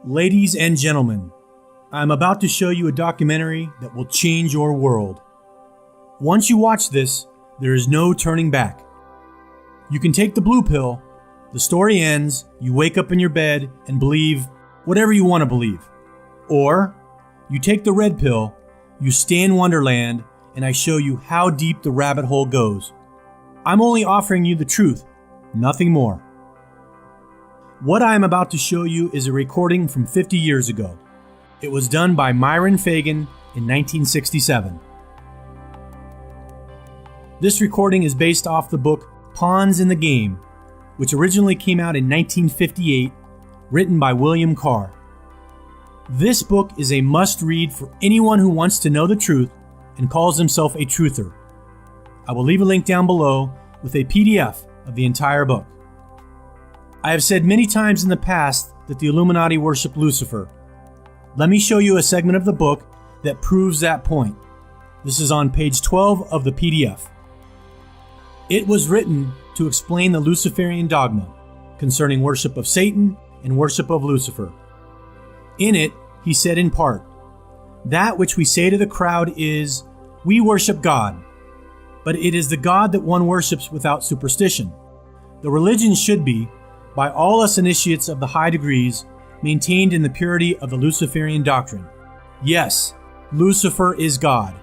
Ladies and gentlemen, I'm about to show you a documentary that will change your world. Once you watch this, there is no turning back. You can take the blue pill, the story ends, you wake up in your bed and believe whatever you want to believe. Or, you take the red pill, you stay in Wonderland, and I show you how deep the rabbit hole goes. I'm only offering you the truth, nothing more. What I am about to show you is a recording from 50 years ago. It was done by Myron Fagan in 1967. This recording is based off the book Pawns in the Game, which originally came out in 1958, written by William Carr. This book is a must-read for anyone who wants to know the truth and calls himself a truther. I will leave a link down below with a PDF of the entire book. I have said many times in the past that the Illuminati worship Lucifer. Let me show you a segment of the book that proves that point. This is on page 12 of the PDF. It was written to explain the Luciferian dogma concerning worship of Satan and worship of Lucifer. In it, he said in part, "That which we say to the crowd is, we worship God, but it is the God that one worships without superstition. The religion should be, by all us initiates of the high degrees, maintained in the purity of the Luciferian doctrine. Yes, Lucifer is God.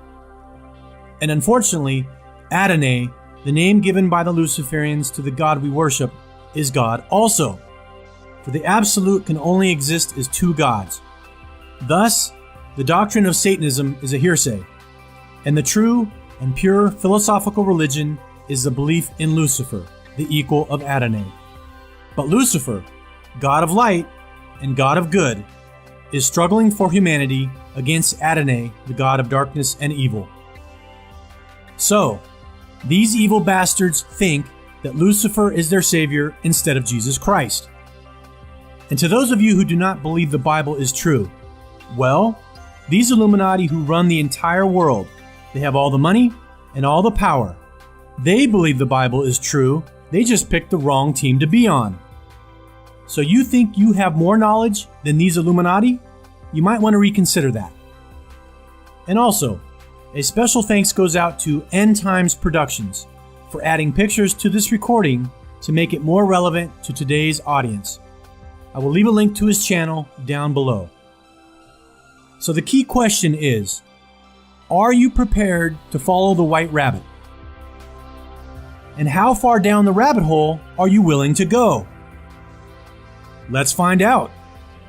And unfortunately, Adonai, the name given by the Luciferians to the God we worship, is God also. For the absolute can only exist as two gods. Thus, the doctrine of Satanism is a hearsay, and the true and pure philosophical religion is the belief in Lucifer, the equal of Adonai. But Lucifer, God of light and God of good, is struggling for humanity against Adonai, the God of darkness and evil. So, these evil bastards think that Lucifer is their savior instead of Jesus Christ. And to those of you who do not believe the Bible is true, well, these Illuminati who run the entire world, they have all the money and all the power. They believe the Bible is true. They just picked the wrong team to be on. So you think you have more knowledge than these Illuminati? You might want to reconsider that. And also, a special thanks goes out to End Times Productions for adding pictures to this recording to make it more relevant to today's audience. I will leave a link to his channel down below. So the key question is, are you prepared to follow the white rabbit? And how far down the rabbit hole are you willing to go? Let's find out.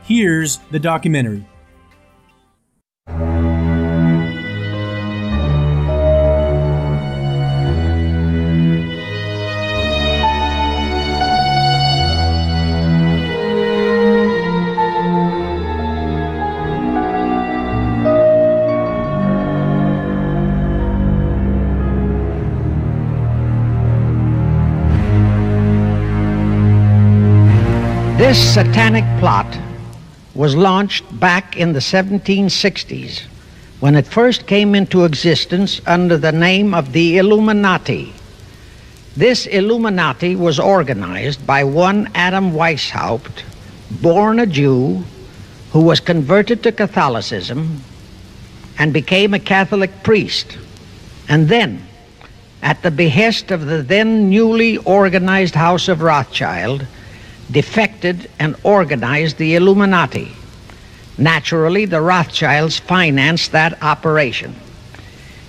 Here's the documentary. This satanic plot was launched back in the 1760s when it first came into existence under the name of the Illuminati. This Illuminati was organized by one Adam Weishaupt, born a Jew, who was converted to Catholicism and became a Catholic priest, and then, at the behest of the then newly organized House of Rothschild, defected and organized the Illuminati. Naturally, the Rothschilds financed that operation.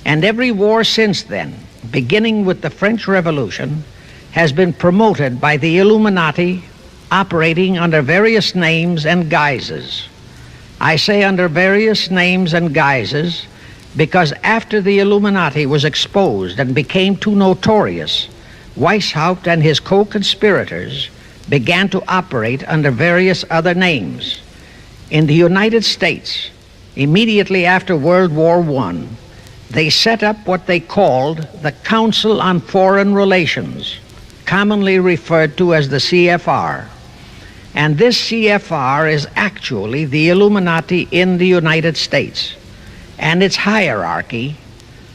And every war since then, beginning with the French Revolution, has been promoted by the Illuminati, operating under various names and guises. I say under various names and guises because after the Illuminati was exposed and became too notorious, Weishaupt and his co-conspirators began to operate under various other names. In the United States, immediately after World War I, they set up what they called the Council on Foreign Relations, commonly referred to as the CFR. And this CFR is actually the Illuminati in the United States. And its hierarchy,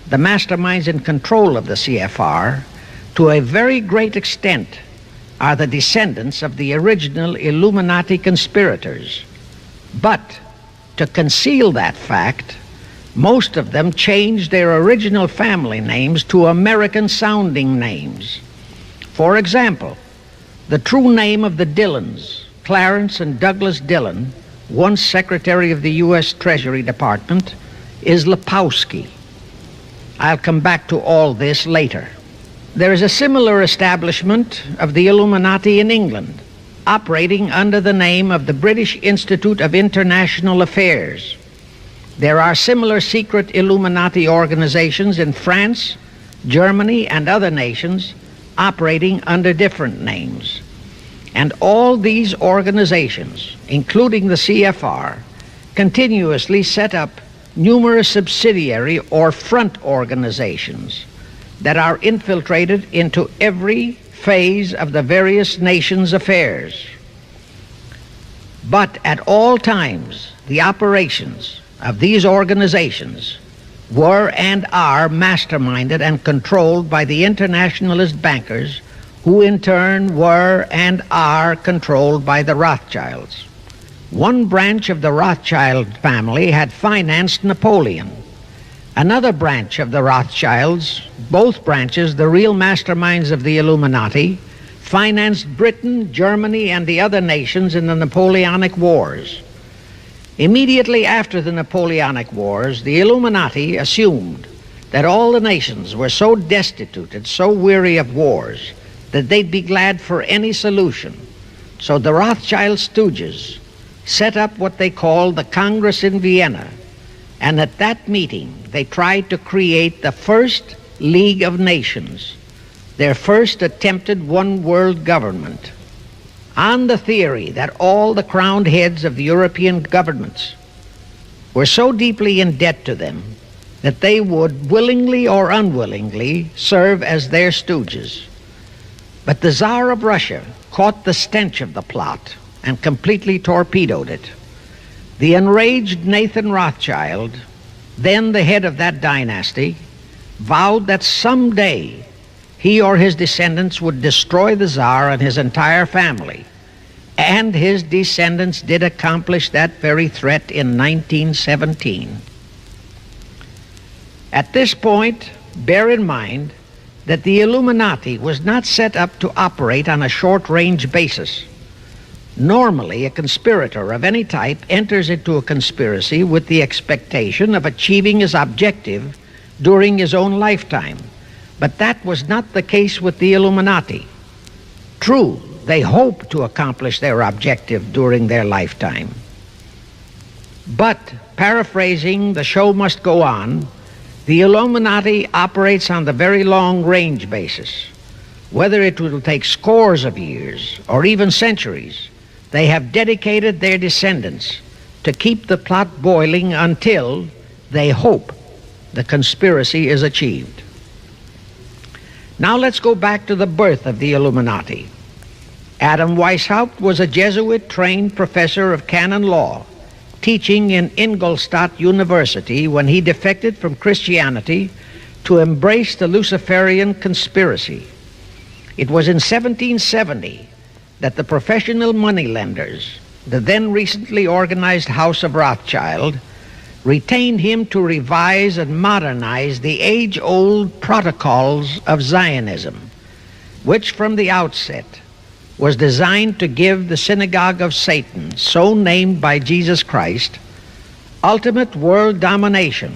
the masterminds in control of the CFR, to a very great extent, are the descendants of the original Illuminati conspirators. But to conceal that fact, most of them changed their original family names to American-sounding names. For example, the true name of the Dillons, Clarence and Douglas Dillon, once Secretary of the U.S. Treasury Department, is Lepowski. I'll come back to all this later. There is a similar establishment of the Illuminati in England, operating under the name of the British Institute of International Affairs. There are similar secret Illuminati organizations in France, Germany, and other nations operating under different names. And all these organizations, including the CFR, continuously set up numerous subsidiary or front organizations that are infiltrated into every phase of the various nations' affairs. But at all times, the operations of these organizations were and are masterminded and controlled by the internationalist bankers, who in turn were and are controlled by the Rothschilds. One branch of the Rothschild family had financed Napoleon. Another branch of the Rothschilds, both branches the real masterminds of the Illuminati, financed Britain, Germany, and the other nations in the Napoleonic Wars. Immediately after the Napoleonic Wars, the Illuminati assumed that all the nations were so destitute and so weary of wars that they'd be glad for any solution. So the Rothschild stooges set up what they called the Congress in Vienna, and at that meeting they tried to create the first League of Nations, their first attempted one world government, on the theory that all the crowned heads of the European governments were so deeply in debt to them that they would willingly or unwillingly serve as their stooges. But the Tsar of Russia caught the stench of the plot and completely torpedoed it. The enraged Nathan Rothschild, then the head of that dynasty, vowed that someday he or his descendants would destroy the Tsar and his entire family. And his descendants did accomplish that very threat in 1917. At this point, bear in mind that the Illuminati was not set up to operate on a short-range basis. Normally, a conspirator of any type enters into a conspiracy with the expectation of achieving his objective during his own lifetime. But that was not the case with the Illuminati. True, they hope to accomplish their objective during their lifetime. But, paraphrasing The Show Must Go On, the Illuminati operates on the very long-range basis. Whether it will take scores of years or even centuries, they have dedicated their descendants to keep the plot boiling until they hope the conspiracy is achieved. Now let's go back to the birth of the Illuminati. Adam Weishaupt was a Jesuit-trained professor of canon law, teaching in Ingolstadt University when he defected from Christianity to embrace the Luciferian conspiracy. It was in 1770 that the professional moneylenders, the then recently organized House of Rothschild, retained him to revise and modernize the age-old protocols of Zionism, which from the outset was designed to give the synagogue of Satan, so named by Jesus Christ, ultimate world domination,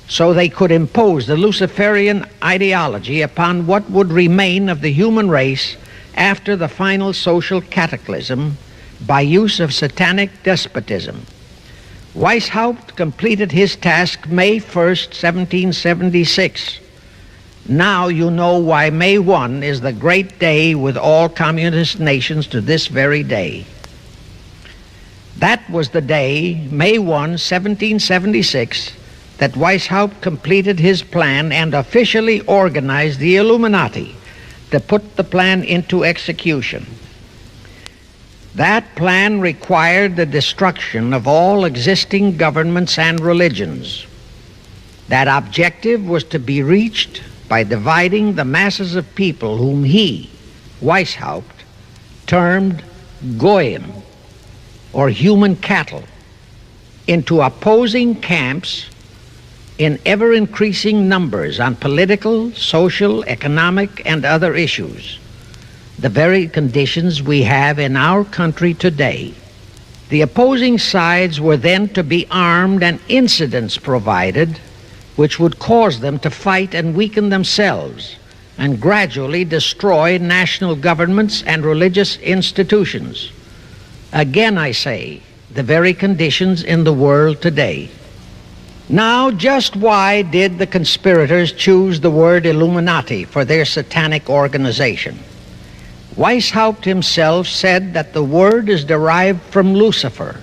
so they could impose the Luciferian ideology upon what would remain of the human race after the final social cataclysm by use of satanic despotism. Weishaupt completed his task May 1st, 1776. Now you know why May 1 is the great day with all communist nations to this very day. That was the day, May 1, 1776, that Weishaupt completed his plan and officially organized the Illuminati to put the plan into execution. That plan required the destruction of all existing governments and religions. That objective was to be reached by dividing the masses of people whom he, Weishaupt, termed Goyim, or human cattle, into opposing camps in ever-increasing numbers on political, social, economic, and other issues, the very conditions we have in our country today. The opposing sides were then to be armed and incidents provided which would cause them to fight and weaken themselves and gradually destroy national governments and religious institutions. Again, I say, the very conditions in the world today. Now, just why did the conspirators choose the word Illuminati for their satanic organization? Weishaupt himself said that the word is derived from Lucifer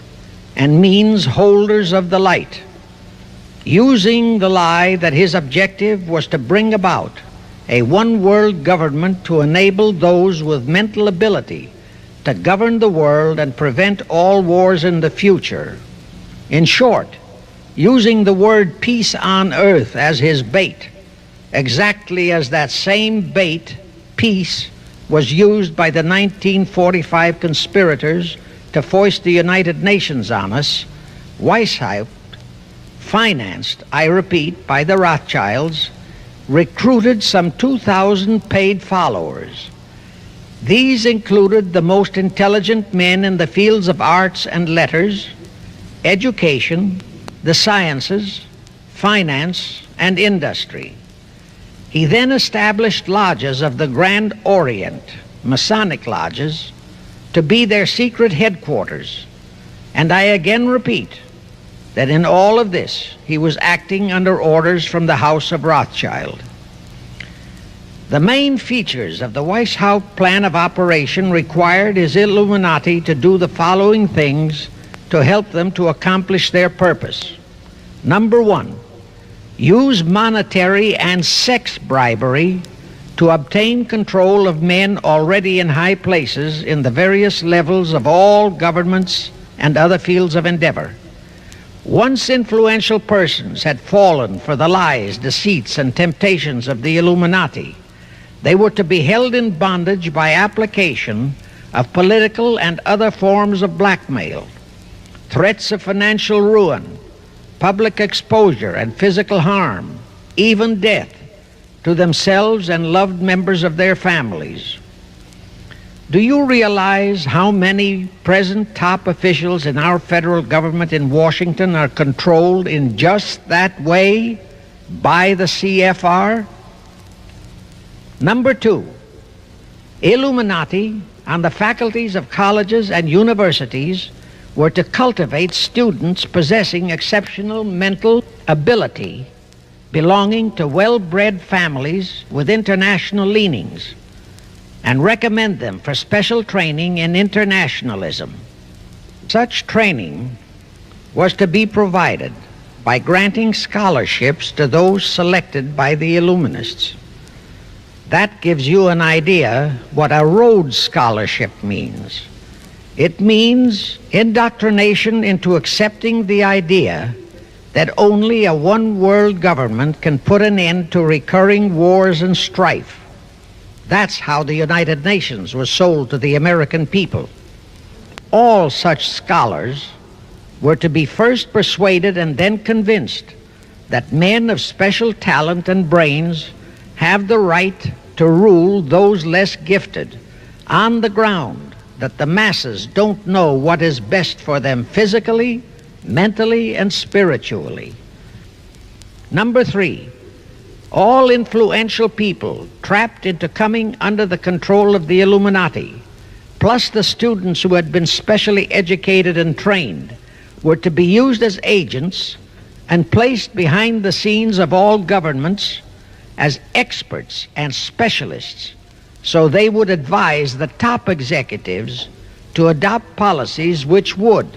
and means holders of the light, using the lie that his objective was to bring about a one-world government to enable those with mental ability to govern the world and prevent all wars in the future. In short, using the word peace on earth as his bait, exactly as that same bait, peace, was used by the 1945 conspirators to foist the United Nations on us. Weishaupt, financed, I repeat, by the Rothschilds, recruited some 2,000 paid followers. These included the most intelligent men in the fields of arts and letters, education, the sciences, finance, and industry. He then established lodges of the Grand Orient, Masonic lodges, to be their secret headquarters. And I again repeat that in all of this, he was acting under orders from the House of Rothschild. The main features of the Weishaupt plan of operation required his Illuminati to do the following things to help them to accomplish their purpose. Number one, use monetary and sex bribery to obtain control of men already in high places in the various levels of all governments and other fields of endeavor. Once influential persons had fallen for the lies, deceits, and temptations of the Illuminati, they were to be held in bondage by application of political and other forms of blackmail, threats of financial ruin, public exposure and physical harm, even death, to themselves and loved members of their families. Do you realize how many present top officials in our federal government in Washington are controlled in just that way by the CFR? Number two, Illuminati on the faculties of colleges and universities were to cultivate students possessing exceptional mental ability belonging to well-bred families with international leanings and recommend them for special training in internationalism. Such training was to be provided by granting scholarships to those selected by the Illuminists. That gives you an idea what a Rhodes Scholarship means. It means indoctrination into accepting the idea that only a one-world government can put an end to recurring wars and strife. That's how the United Nations was sold to the American people. All such scholars were to be first persuaded and then convinced that men of special talent and brains have the right to rule those less gifted on the ground that the masses don't know what is best for them physically, mentally, and spiritually. Number three, all influential people trapped into coming under the control of the Illuminati, plus the students who had been specially educated and trained, were to be used as agents and placed behind the scenes of all governments as experts and specialists, so they would advise the top executives to adopt policies which would,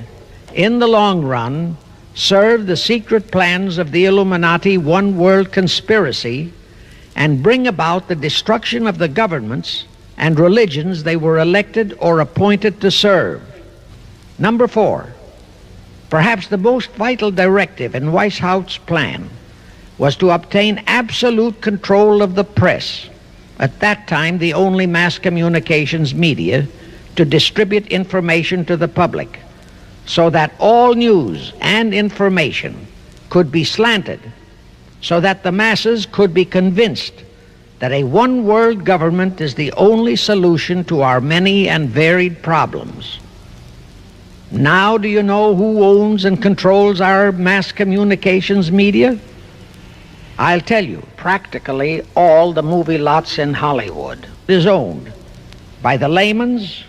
in the long run, serve the secret plans of the Illuminati one-world conspiracy and bring about the destruction of the governments and religions they were elected or appointed to serve. Number four, perhaps the most vital directive in Weishaupt's plan was to obtain absolute control of the press, at that time the only mass communications media, to distribute information to the public, so that all news and information could be slanted, so that the masses could be convinced that a one-world government is the only solution to our many and varied problems. Now do you know who owns and controls our mass communications media? I'll tell you, practically all the movie lots in Hollywood is owned by the Lehmans,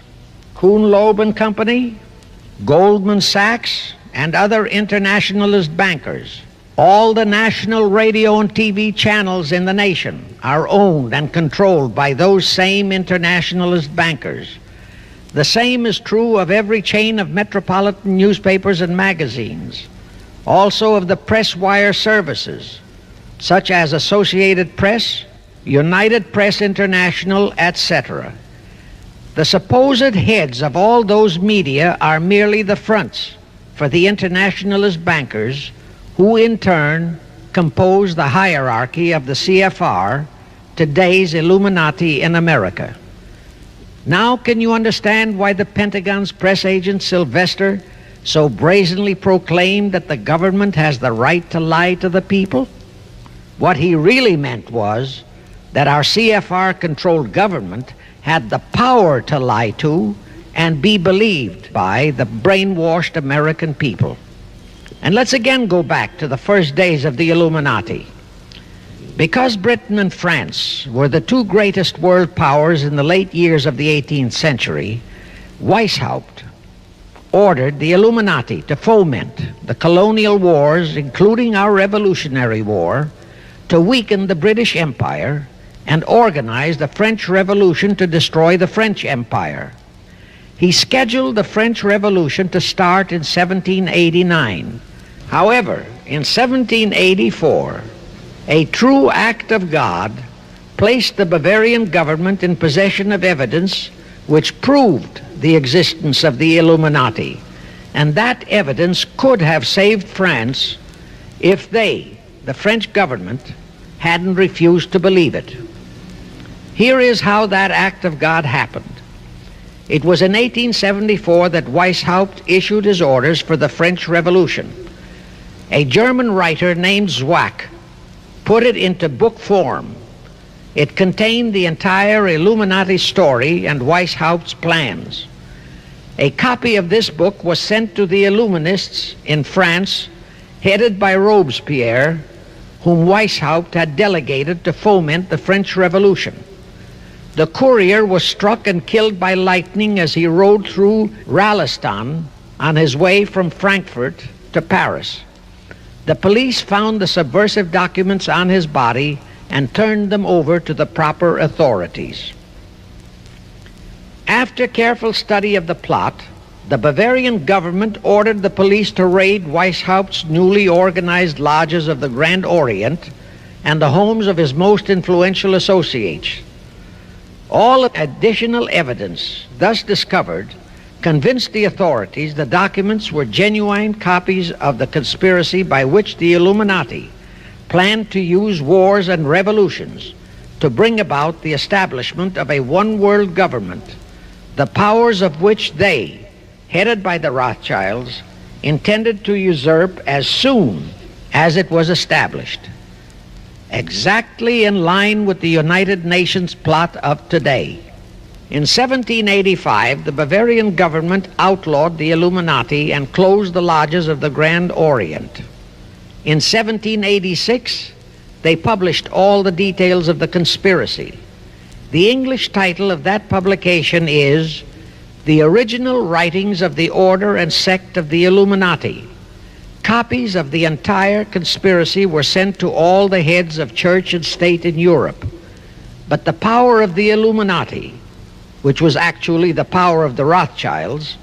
Kuhn Loeb and Company, Goldman Sachs, and other internationalist bankers. All the national radio and TV channels in the nation are owned and controlled by those same internationalist bankers. The same is true of every chain of metropolitan newspapers and magazines, also of the press wire services, such as Associated Press, United Press International, etc. The supposed heads of all those media are merely the fronts for the internationalist bankers, who in turn compose the hierarchy of the CFR, today's Illuminati in America. Now can you understand why the Pentagon's press agent Sylvester so brazenly proclaimed that the government has the right to lie to the people? What he really meant was that our CFR-controlled government had the power to lie to and be believed by the brainwashed American people. And let's again go back to the first days of the Illuminati. Because Britain and France were the two greatest world powers in the late years of the 18th century, Weishaupt ordered the Illuminati to foment the colonial wars, including our Revolutionary War, to weaken the British Empire and organize the French Revolution to destroy the French Empire. He scheduled the French Revolution to start in 1789. However, in 1784, a true act of God placed the Bavarian government in possession of evidence which proved the existence of the Illuminati, and that evidence could have saved France if they, the French government, hadn't refused to believe it. Here is how that act of God happened. It was in 1874 that Weishaupt issued his orders for the French Revolution. A German writer named Zwack put it into book form. It contained the entire Illuminati story and Weishaupt's plans. A copy of this book was sent to the Illuminists in France, headed by Robespierre, whom Weishaupt had delegated to foment the French Revolution. The courier was struck and killed by lightning as he rode through Ralston on his way from Frankfurt to Paris. The police found the subversive documents on his body and turned them over to the proper authorities. After careful study of the plot, the Bavarian government ordered the police to raid Weishaupt's newly organized lodges of the Grand Orient and the homes of his most influential associates. All additional evidence thus discovered convinced the authorities the documents were genuine copies of the conspiracy by which the Illuminati planned to use wars and revolutions to bring about the establishment of a one-world government, the powers of which they, headed by the Rothschilds, intended to usurp as soon as it was established, exactly in line with the United Nations plot of today. In 1785, the Bavarian government outlawed the Illuminati and closed the lodges of the Grand Orient. In 1786, they published all the details of the conspiracy. The English title of that publication is The Original Writings of the Order and Sect of the Illuminati. Copies of the entire conspiracy were sent to all the heads of church and state in Europe. But the power of the Illuminati, which was actually the power of the Rothschilds,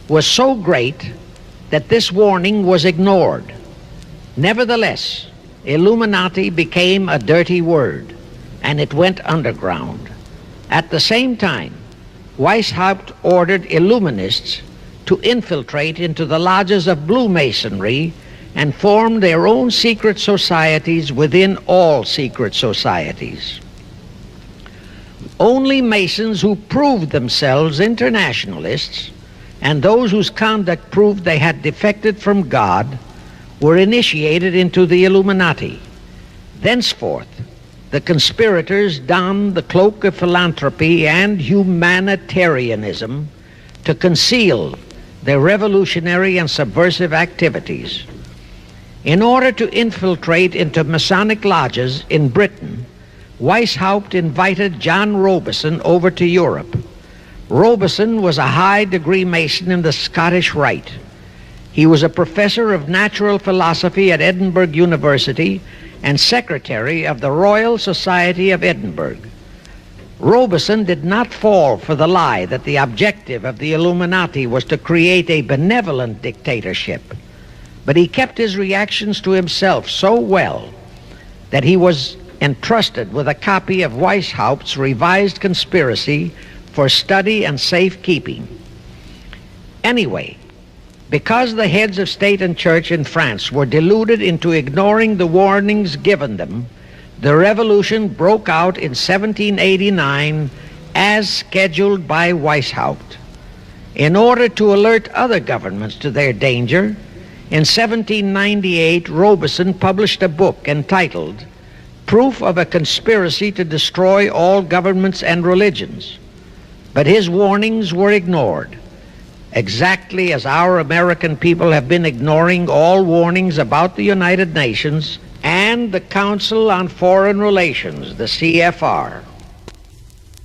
was so great that this warning was ignored. Nevertheless, Illuminati became a dirty word, and it went underground. At the same time, Weishaupt ordered Illuminists to infiltrate into the lodges of Blue Masonry and form their own secret societies within all secret societies. Only Masons who proved themselves internationalists and those whose conduct proved they had defected from God were initiated into the Illuminati. Thenceforth, the conspirators donned the cloak of philanthropy and humanitarianism to conceal their revolutionary and subversive activities. In order to infiltrate into Masonic lodges in Britain, Weishaupt invited John Robison over to Europe. Robison was a high-degree Mason in the Scottish Rite. He was a professor of natural philosophy at Edinburgh University and secretary of the Royal Society of Edinburgh. Robison did not fall for the lie that the objective of the Illuminati was to create a benevolent dictatorship, but he kept his reactions to himself so well that he was entrusted with a copy of Weishaupt's revised conspiracy for study and safekeeping. Anyway, because the heads of state and church in France were deluded into ignoring the warnings given them, the revolution broke out in 1789 as scheduled by Weishaupt. In order to alert other governments to their danger, in 1798 Robison published a book entitled Proof of a Conspiracy to Destroy All Governments and Religions. But his warnings were ignored, exactly as our American people have been ignoring all warnings about the United Nations and the Council on Foreign Relations, the CFR.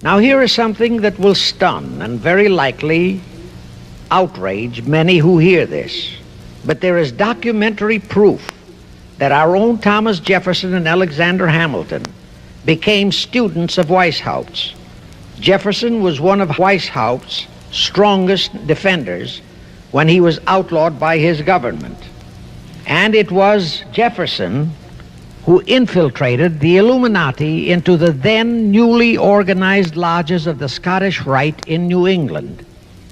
Now here is something that will stun and very likely outrage many who hear this, but there is documentary proof that our own Thomas Jefferson and Alexander Hamilton became students of Weishaupt's. Jefferson was one of Weishaupt's strongest defenders when he was outlawed by his government. And it was Jefferson who infiltrated the Illuminati into the then newly organized lodges of the Scottish Rite in New England.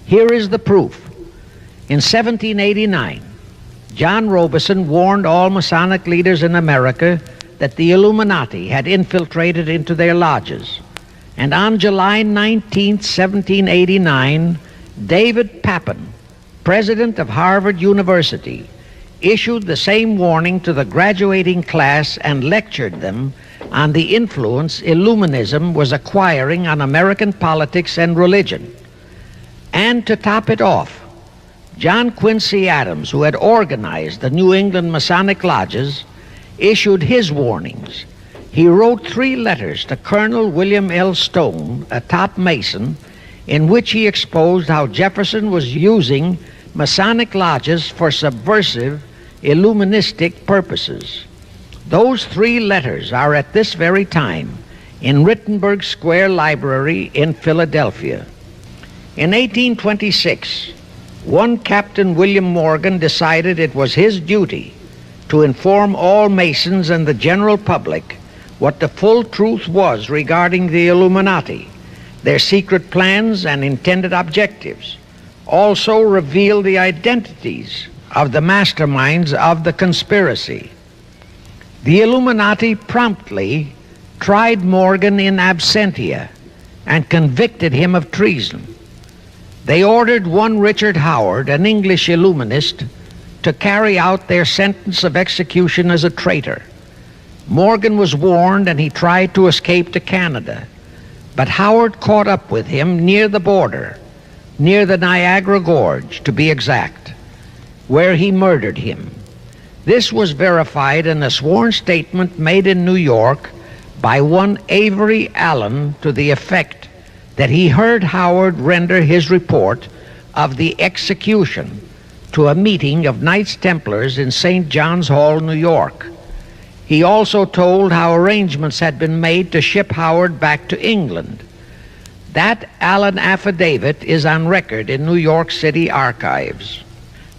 Here is the proof. In 1789, John Robison warned all Masonic leaders in America that the Illuminati had infiltrated into their lodges. And on July 19, 1789, David Papin, president of Harvard University, issued the same warning to the graduating class and lectured them on the influence Illuminism was acquiring on American politics and religion. And to top it off, John Quincy Adams, who had organized the New England Masonic lodges, issued his warnings. He wrote 3 letters to Colonel William L. Stone, a top Mason, in which he exposed how Jefferson was using Masonic lodges for subversive, Illuministic purposes. Those 3 letters are at this very time in Rittenberg Square Library in Philadelphia. In 1826, one Captain William Morgan decided it was his duty to inform all Masons and the general public what the full truth was regarding the Illuminati, their secret plans and intended objectives. Also revealed the identities of the masterminds of the conspiracy. The Illuminati promptly tried Morgan in absentia and convicted him of treason. They ordered one Richard Howard, an English Illuminist, to carry out their sentence of execution as a traitor. Morgan was warned and he tried to escape to Canada, but Howard caught up with him near the border, near the Niagara Gorge to be exact, where he murdered him. This was verified in a sworn statement made in New York by one Avery Allen to the effect that he heard Howard render his report of the execution to a meeting of Knights Templars in St. John's Hall, New York. He also told how arrangements had been made to ship Howard back to England. That Allen affidavit is on record in New York City archives.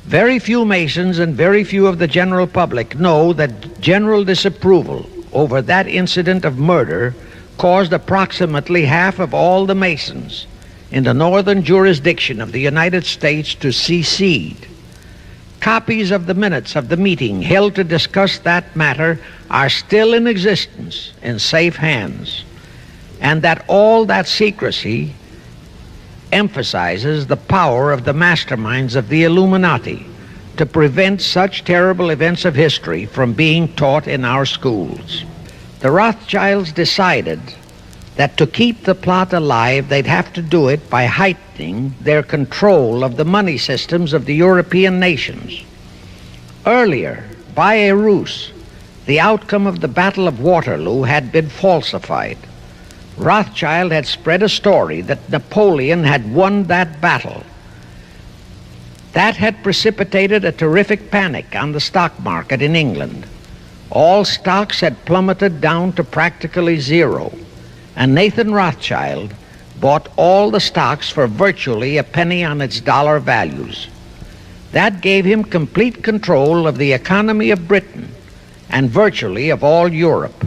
Very few Masons and very few of the general public know that general disapproval over that incident of murder caused approximately half of all the Masons in the northern jurisdiction of the United States to secede. Copies of the minutes of the meeting held to discuss that matter are still in existence in safe hands, and that all that secrecy emphasizes the power of the masterminds of the Illuminati to prevent such terrible events of history from being taught in our schools. The Rothschilds decided that to keep the plot alive, they'd have to do it by heightening their control of the money systems of the European nations. Earlier, by a ruse, the outcome of the Battle of Waterloo had been falsified. Rothschild had spread a story that Napoleon had won that battle. That had precipitated a terrific panic on the stock market in England. All stocks had plummeted down to practically zero, and Nathan Rothschild bought all the stocks for virtually a penny on its dollar values. That gave him complete control of the economy of Britain and virtually of all Europe.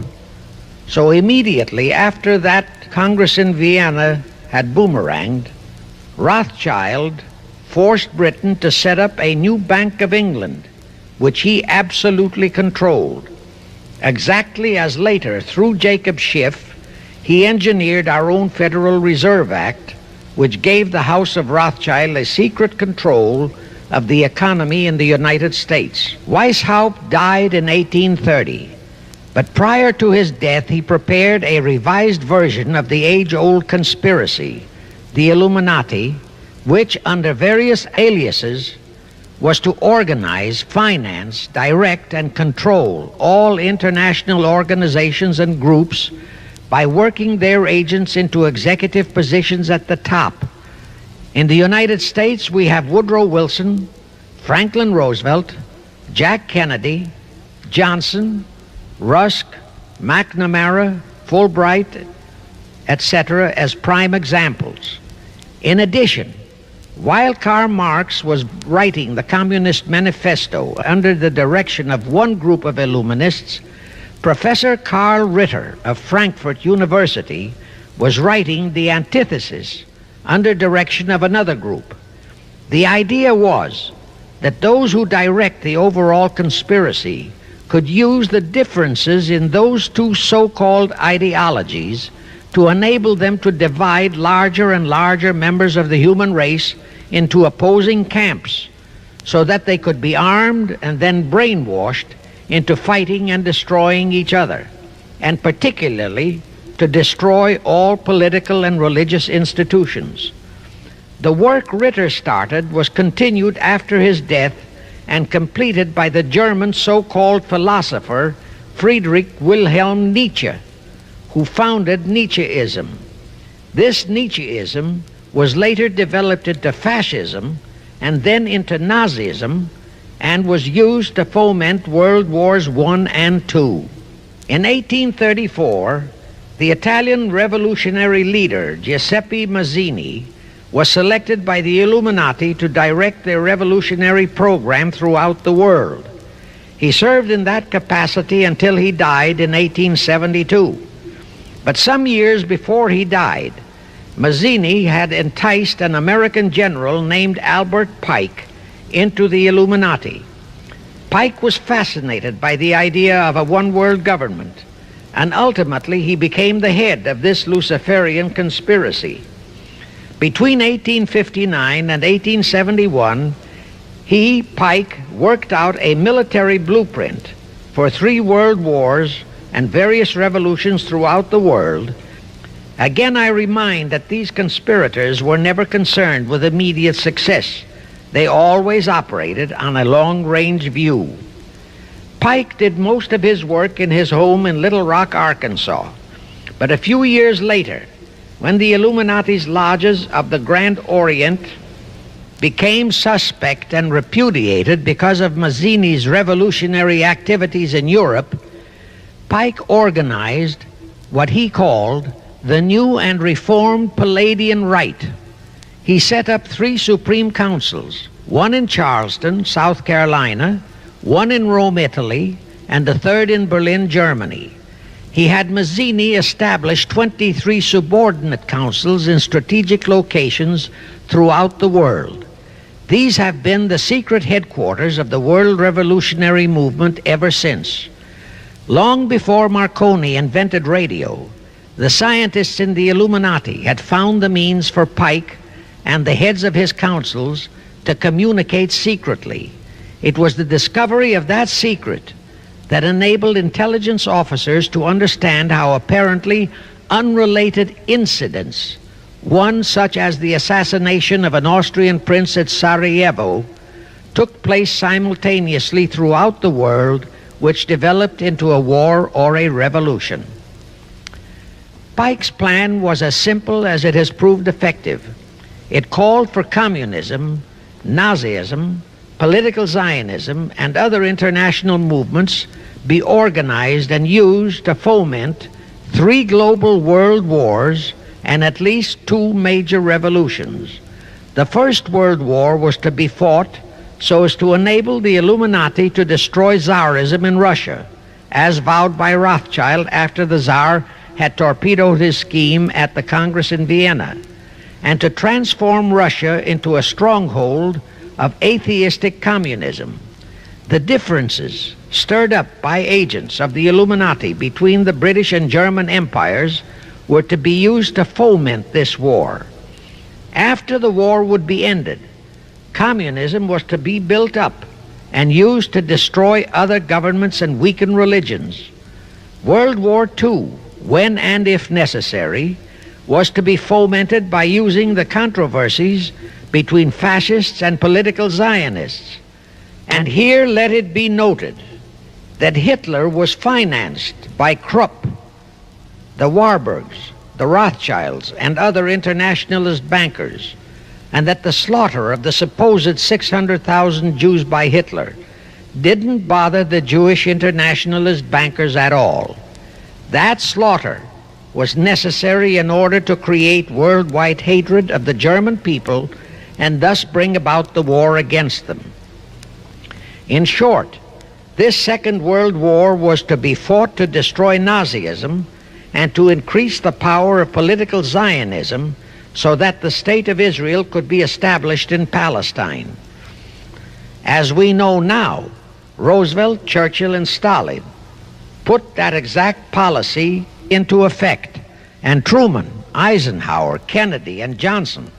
So immediately after that Congress in Vienna had boomeranged, Rothschild forced Britain to set up a new Bank of England, which he absolutely controlled, exactly as later, through Jacob Schiff, he engineered our own Federal Reserve Act, which gave the House of Rothschild a secret control of the economy in the United States. Weishaupt died in 1830, but prior to his death he prepared a revised version of the age-old conspiracy, the Illuminati, which under various aliases was to organize, finance, direct, and control all international organizations and groups by working their agents into executive positions at the top. In the United States, we have Woodrow Wilson, Franklin Roosevelt, Jack Kennedy, Johnson, Rusk, McNamara, Fulbright, etc. as prime examples. In addition, while Karl Marx was writing the Communist Manifesto under the direction of one group of Illuminists, Professor Karl Ritter of Frankfurt University was writing the antithesis under direction of another group. The idea was that those who direct the overall conspiracy could use the differences in those two so-called ideologies to enable them to divide larger and larger members of the human race into opposing camps so that they could be armed and then brainwashed into fighting and destroying each other, and particularly to destroy all political and religious institutions. The work Ritter started was continued after his death and completed by the German so-called philosopher Friedrich Wilhelm Nietzsche, who founded Nietzscheism. This Nietzscheism was later developed into fascism and then into Nazism, and was used to foment World Wars I and II. In 1834, the Italian revolutionary leader Giuseppe Mazzini was selected by the Illuminati to direct their revolutionary program throughout the world. He served in that capacity until he died in 1872. But some years before he died, Mazzini had enticed an American general named Albert Pike into the Illuminati. Pike was fascinated by the idea of a one-world government, and ultimately he became the head of this Luciferian conspiracy. Between 1859 and 1871, he, Pike, worked out a military blueprint for 3 world wars and various revolutions throughout the world. Again, I remind that these conspirators were never concerned with immediate success. They always operated on a long-range view. Pike did most of his work in his home in Little Rock, Arkansas. But a few years later, when the Illuminati's lodges of the Grand Orient became suspect and repudiated because of Mazzini's revolutionary activities in Europe, Pike organized what he called the New and Reformed Palladian Rite. He set up 3 supreme councils, one in Charleston, South Carolina, one in Rome, Italy, and the 3rd in Berlin, Germany. He had Mazzini establish 23 subordinate councils in strategic locations throughout the world. These have been the secret headquarters of the world revolutionary movement ever since. Long before Marconi invented radio, the scientists in the Illuminati had found the means for Pike and the heads of his councils to communicate secretly. It was the discovery of that secret that enabled intelligence officers to understand how apparently unrelated incidents, one such as the assassination of an Austrian prince at Sarajevo, took place simultaneously throughout the world, which developed into a war or a revolution. Pike's plan was as simple as it has proved effective. It called for communism, Nazism, political Zionism, and other international movements be organized and used to foment 3 global world wars and at least 2 major revolutions. The First World War was to be fought so as to enable the Illuminati to destroy Tsarism in Russia, as vowed by Rothschild after the Tsar had torpedoed his scheme at the Congress in Vienna, and to transform Russia into a stronghold of atheistic communism. The differences stirred up by agents of the Illuminati between the British and German empires were to be used to foment this war. After the war would be ended, communism was to be built up and used to destroy other governments and weaken religions. World War II, when and if necessary, was to be fomented by using the controversies between fascists and political Zionists. And here let it be noted that Hitler was financed by Krupp, the Warburgs, the Rothschilds, and other internationalist bankers, and that the slaughter of the supposed 600,000 Jews by Hitler didn't bother the Jewish internationalist bankers at all. That slaughter was necessary in order to create worldwide hatred of the German people and thus bring about the war against them. In short, this Second World War was to be fought to destroy Nazism and to increase the power of political Zionism so that the State of Israel could be established in Palestine. As we know now, Roosevelt, Churchill, and Stalin put that exact policy into effect, and Truman, Eisenhower, Kennedy, and Johnson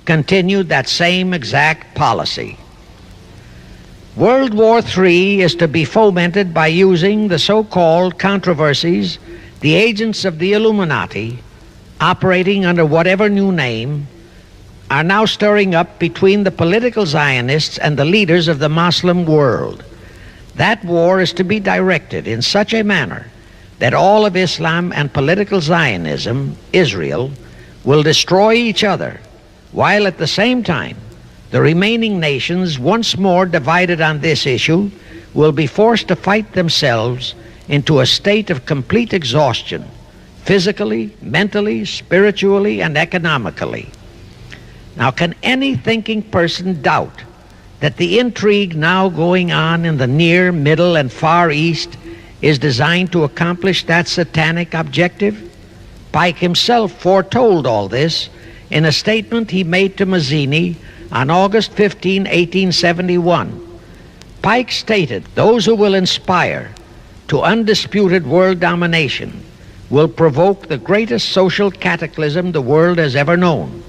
continued that same exact policy. World War III is to be fomented by using the so-called controversies the agents of the Illuminati, operating under whatever new name, are now stirring up between the political Zionists and the leaders of the Muslim world. That war is to be directed in such a manner that all of Islam and political Zionism, Israel, will destroy each other, while at the same time the remaining nations, once more divided on this issue, will be forced to fight themselves into a state of complete exhaustion, physically, mentally, spiritually, and economically. Now, can any thinking person doubt that the intrigue now going on in the Near, Middle, and Far East is designed to accomplish that satanic objective? Pike himself foretold all this in a statement he made to Mazzini on August 15, 1871. Pike stated, "Those who will inspire to undisputed world domination will provoke the greatest social cataclysm the world has ever known."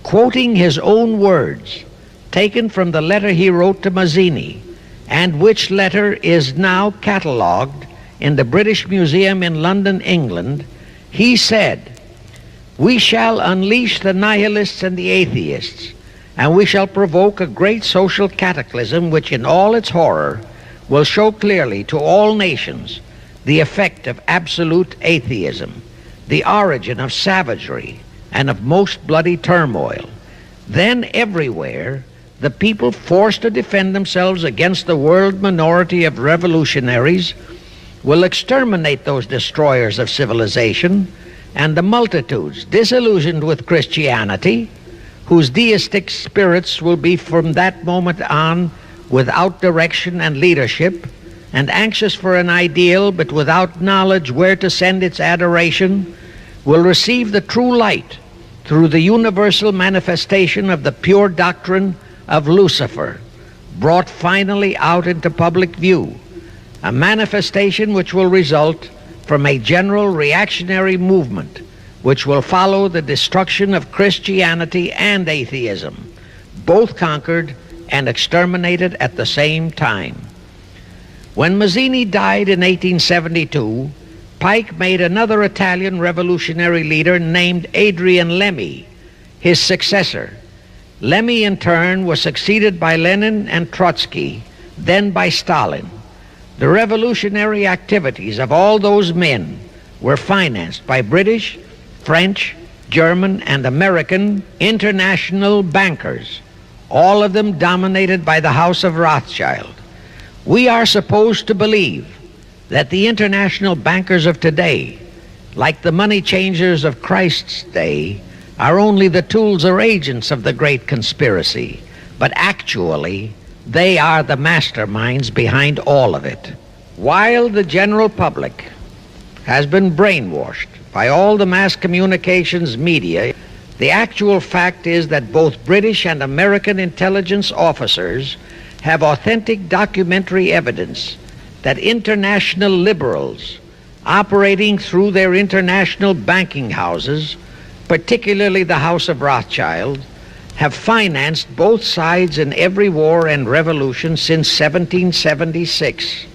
Quoting his own words, taken from the letter he wrote to Mazzini, and which letter is now catalogued in the British Museum in London, England, he said, "We shall unleash the nihilists and the atheists, and we shall provoke a great social cataclysm which in all its horror will show clearly to all nations the effect of absolute atheism, the origin of savagery and of most bloody turmoil. Then everywhere the people forced to defend themselves against the world minority of revolutionaries will exterminate those destroyers of civilization, and the multitudes disillusioned with Christianity, whose deistic spirits will be from that moment on without direction and leadership, and anxious for an ideal but without knowledge where to send its adoration, will receive the true light through the universal manifestation of the pure doctrine of Lucifer, brought finally out into public view, a manifestation which will result from a general reactionary movement which will follow the destruction of Christianity and atheism, both conquered and exterminated at the same time. When Mazzini died in 1872, Pike made another Italian revolutionary leader named Adrian Lemmy his successor. Lemmy, in turn, was succeeded by Lenin and Trotsky, then by Stalin. The revolutionary activities of all those men were financed by British, French, German, and American international bankers, all of them dominated by the House of Rothschild. We are supposed to believe that the international bankers of today, like the money changers of Christ's day, are only the tools or agents of the great conspiracy, but actually they are the masterminds behind all of it. While the general public has been brainwashed by all the mass communications media, the actual fact is that both British and American intelligence officers have authentic documentary evidence that international liberals operating through their international banking houses, particularly the House of Rothschild, have financed both sides in every war and revolution since 1776.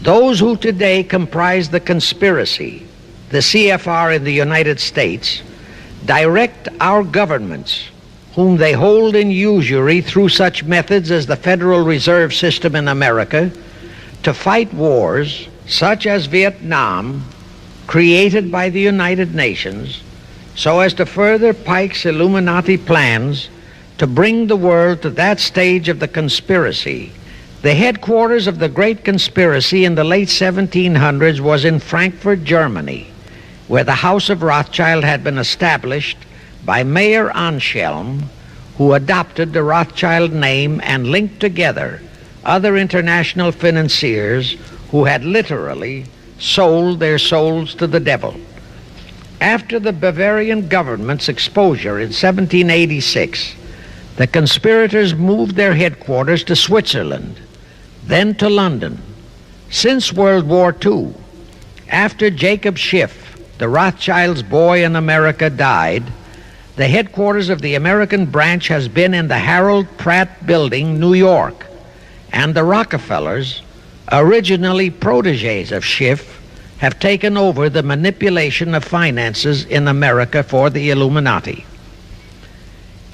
Those who today comprise the conspiracy, the CFR in the United States, direct our governments, whom they hold in usury through such methods as the Federal Reserve System in America, to fight wars such as Vietnam, created by the United Nations, so as to further Pike's Illuminati plans to bring the world to that stage of the conspiracy. The headquarters of the great conspiracy in the late 1700s was in Frankfurt, Germany, where the House of Rothschild had been established by Mayer Anschelm, who adopted the Rothschild name and linked together other international financiers who had literally sold their souls to the devil. After the Bavarian government's exposure in 1786, the conspirators moved their headquarters to Switzerland, then to London. Since World War II, after Jacob Schiff, the Rothschild's boy in America, died, the headquarters of the American branch has been in the Harold Pratt Building, New York, and the Rockefellers, originally protégés of Schiff, have taken over the manipulation of finances in America for the Illuminati.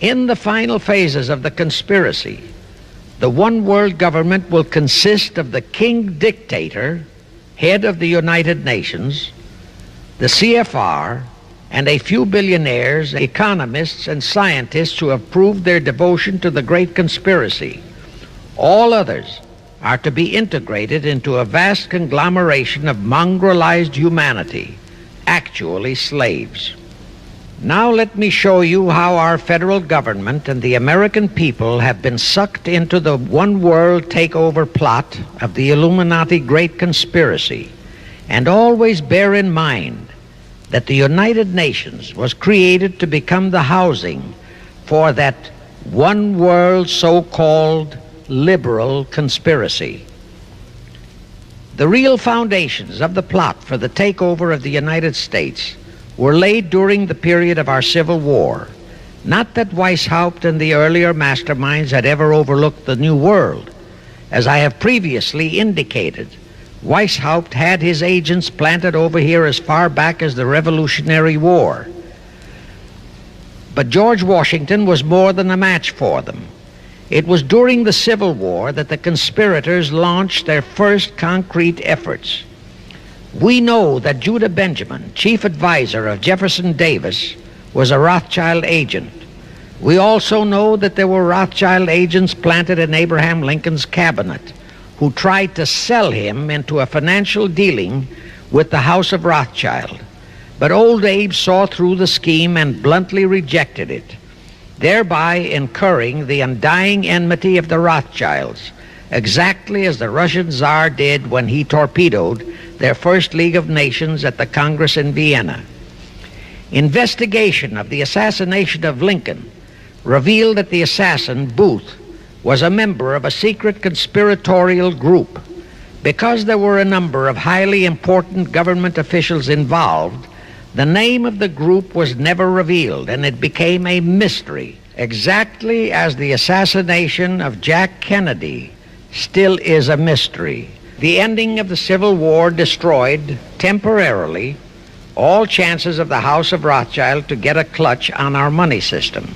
In the final phases of the conspiracy, the one world government will consist of the king dictator, head of the United Nations, the CFR, and a few billionaires, economists, and scientists who have proved their devotion to the great conspiracy. All others are to be integrated into a vast conglomeration of mongrelized humanity, actually slaves. Now let me show you how our federal government and the American people have been sucked into the one world takeover plot of the Illuminati great conspiracy. And always bear in mind that the United Nations was created to become the housing for that one world so-called liberal conspiracy. The real foundations of the plot for the takeover of the United States were laid during the period of our Civil War. Not that Weishaupt and the earlier masterminds had ever overlooked the New World. As I have previously indicated, Weishaupt had his agents planted over here as far back as the Revolutionary War. But George Washington was more than a match for them. It was during the Civil War that the conspirators launched their first concrete efforts. We know that Judah Benjamin, chief advisor of Jefferson Davis, was a Rothschild agent. We also know that there were Rothschild agents planted in Abraham Lincoln's cabinet who tried to sell him into a financial dealing with the House of Rothschild. But old Abe saw through the scheme and bluntly rejected it, thereby incurring the undying enmity of the Rothschilds, exactly as the Russian Tsar did when he torpedoed their first League of Nations at the Congress in Vienna. Investigation of the assassination of Lincoln revealed that the assassin, Booth, was a member of a secret conspiratorial group. Because there were a number of highly important government officials involved, The name of the group was never revealed, and it became a mystery, exactly as the assassination of Jack Kennedy still is a mystery. The ending of the Civil War destroyed, temporarily, all chances of the House of Rothschild to get a clutch on our money system,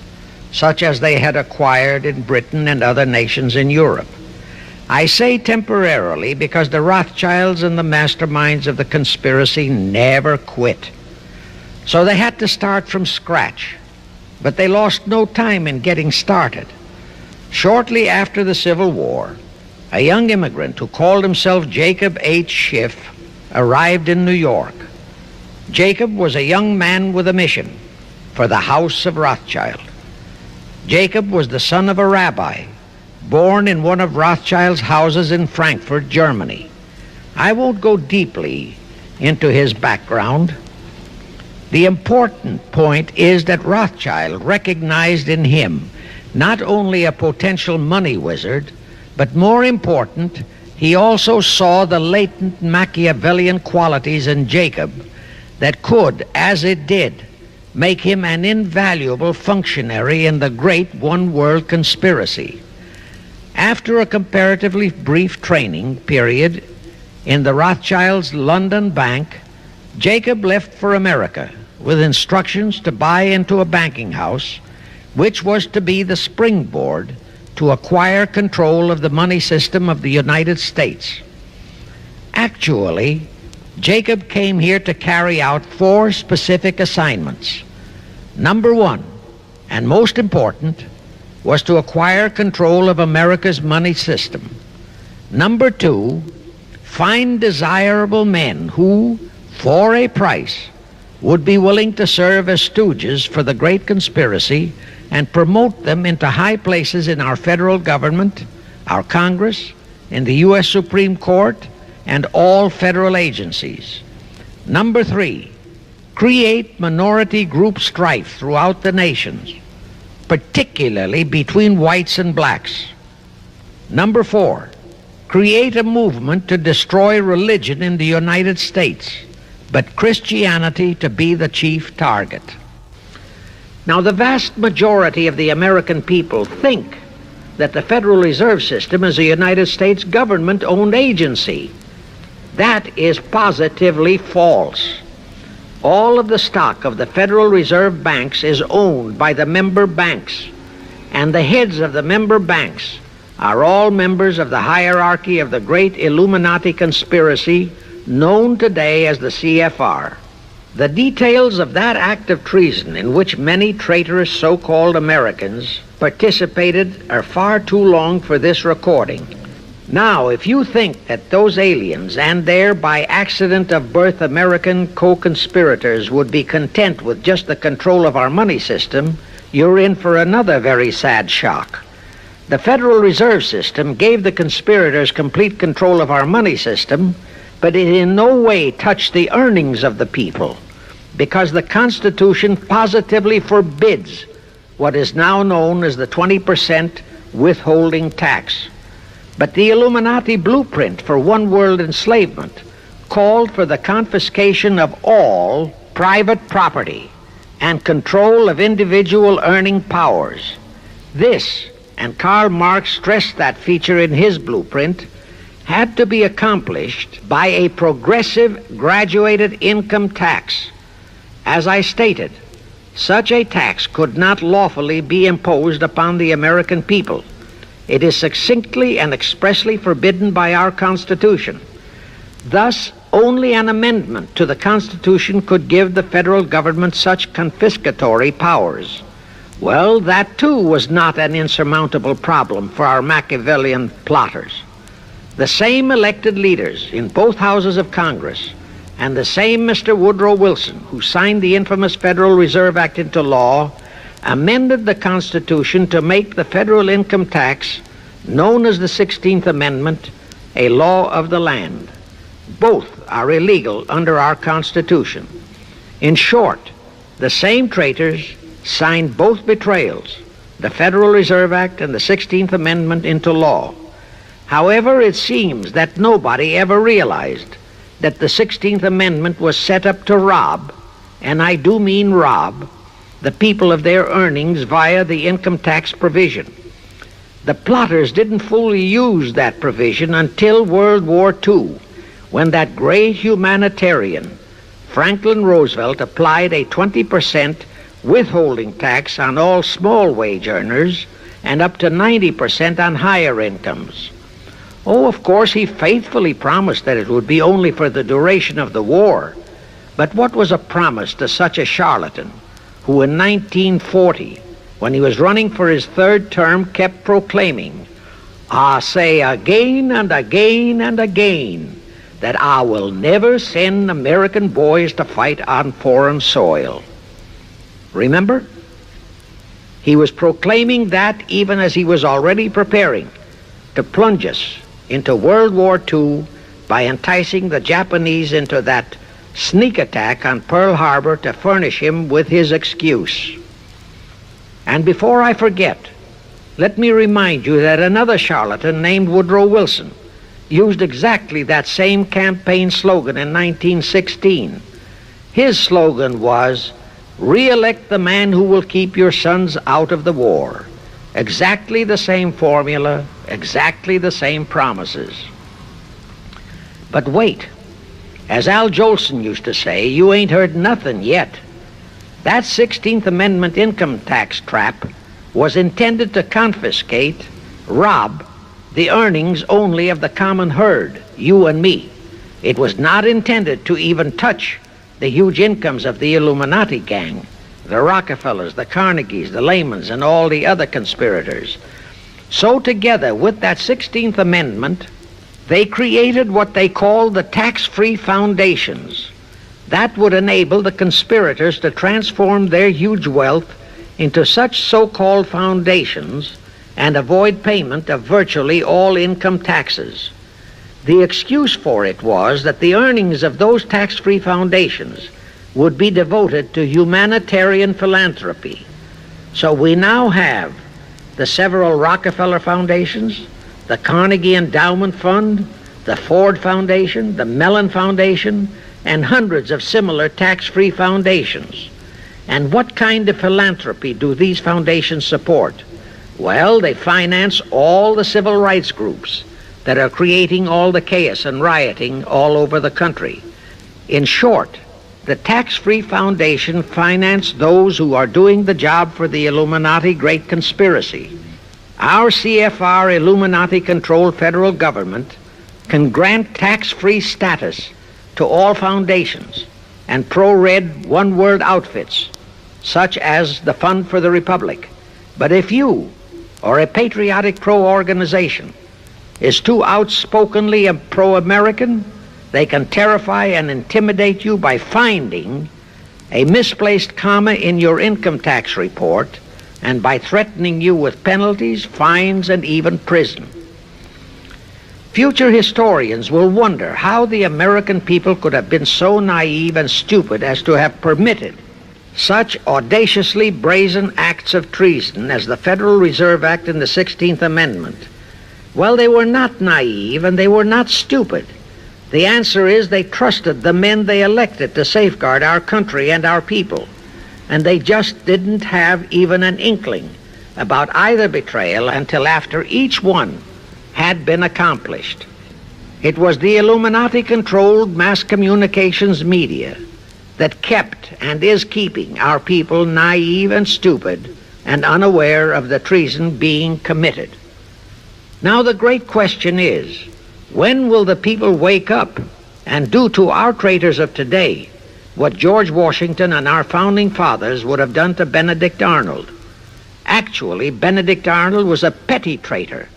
such as they had acquired in Britain and other nations in Europe. I say temporarily because the Rothschilds and the masterminds of the conspiracy never quit. So they had to start from scratch, but they lost no time in getting started. Shortly after the Civil War, a young immigrant who called himself Jacob H. Schiff arrived in New York. Jacob was a young man with a mission for the House of Rothschild. Jacob was the son of a rabbi, born in one of Rothschild's houses in Frankfurt, Germany. I won't go deeply into his background. The important point is that Rothschild recognized in him not only a potential money wizard, but more important, he also saw the latent Machiavellian qualities in Jacob that could, as it did, make him an invaluable functionary in the great one-world conspiracy. After a comparatively brief training period in the Rothschilds' London bank, Jacob left for America with instructions to buy into a banking house, which was to be the springboard to acquire control of the money system of the United States. Actually, Jacob came here to carry out 4 specific assignments. Number 1, and most important, was to acquire control of America's money system. Number 2, find desirable men who, for a price, would be willing to serve as stooges for the great conspiracy and promote them into high places in our federal government, our Congress, in the U.S. Supreme Court, and all federal agencies. Number 3, create minority group strife throughout the nations, particularly between whites and blacks. Number 4, create a movement to destroy religion in the United States, but Christianity to be the chief target. Now, the vast majority of the American people think that the Federal Reserve System is a United States government-owned agency. That is positively false. All of the stock of the Federal Reserve banks is owned by the member banks, and the heads of the member banks are all members of the hierarchy of the great Illuminati conspiracy known today as the CFR. The details of that act of treason in which many traitorous so-called Americans participated are far too long for this recording. Now, if you think that those aliens and their by accident of birth American co-conspirators would be content with just the control of our money system, you're in for another very sad shock. The Federal Reserve System gave the conspirators complete control of our money system, but it in no way touched the earnings of the people, because the Constitution positively forbids what is now known as the 20% withholding tax. But the Illuminati blueprint for one-world enslavement called for the confiscation of all private property and control of individual earning powers. This, and Karl Marx stressed that feature in his blueprint, had to be accomplished by a progressive graduated income tax. As I stated, such a tax could not lawfully be imposed upon the American people. It is succinctly and expressly forbidden by our Constitution. Thus, only an amendment to the Constitution could give the federal government such confiscatory powers. Well, that too was not an insurmountable problem for our Machiavellian plotters. The same elected leaders in both houses of Congress and the same Mr. Woodrow Wilson, who signed the infamous Federal Reserve Act into law, amended the Constitution to make the federal income tax, known as the 16th Amendment, a law of the land. Both are illegal under our Constitution. In short, the same traitors signed both betrayals, the Federal Reserve Act and the 16th Amendment, into law. However, it seems that nobody ever realized that the 16th Amendment was set up to rob and I do mean rob, the people of their earnings via the income tax provision. The plotters didn't fully use that provision until World War II, when that great humanitarian, Franklin Roosevelt, applied a 20% withholding tax on all small wage earners and up to 90% on higher incomes. Oh, of course, he faithfully promised that it would be only for the duration of the war. But what was a promise to such a charlatan who in 1940, when he was running for his third term, kept proclaiming, "I say again and again and again that I will never send American boys to fight on foreign soil"? Remember? He was proclaiming that even as he was already preparing to plunge us into World War II by enticing the Japanese into that sneak attack on Pearl Harbor to furnish him with his excuse. And before I forget, let me remind you that another charlatan named Woodrow Wilson used exactly that same campaign slogan in 1916. His slogan was, "Re-elect the man who will keep your sons out of the war." Exactly the same formula, exactly the same promises. But wait, as Al Jolson used to say, you ain't heard nothing yet. That 16th Amendment income tax trap was intended to confiscate, rob, the earnings only of the common herd, you and me. It was not intended to even touch the huge incomes of the Illuminati gang, the Rockefellers, the Carnegies, the Lehmans, and all the other conspirators. So together with that 16th Amendment, they created what they called the tax-free foundations. That would enable the conspirators to transform their huge wealth into such so-called foundations and avoid payment of virtually all income taxes. The excuse for it was that the earnings of those tax-free foundations would be devoted to humanitarian philanthropy. So we now have the several Rockefeller foundations, the Carnegie Endowment Fund, the Ford Foundation, the Mellon Foundation, and hundreds of similar tax-free foundations. And what kind of philanthropy do these foundations support? Well, they finance all the civil rights groups that are creating all the chaos and rioting all over the country. In short, the tax-free foundation financed those who are doing the job for the Illuminati Great Conspiracy. Our CFR Illuminati-controlled federal government can grant tax-free status to all foundations and pro-red one-world outfits, such as the Fund for the Republic. But if you, or a patriotic pro-organization, is too outspokenly pro-American, they can terrify and intimidate you by finding a misplaced comma in your income tax report and by threatening you with penalties, fines, and even prison. Future historians will wonder how the American people could have been so naive and stupid as to have permitted such audaciously brazen acts of treason as the Federal Reserve Act and the 16th Amendment. Well, they were not naive and they were not stupid. The answer is they trusted the men they elected to safeguard our country and our people, and they just didn't have even an inkling about either betrayal until after each one had been accomplished. It was the Illuminati-controlled mass communications media that kept and is keeping our people naive and stupid and unaware of the treason being committed. Now the great question is, when will the people wake up and do to our traitors of today what George Washington and our founding fathers would have done to Benedict Arnold? Actually, Benedict Arnold was a petty traitor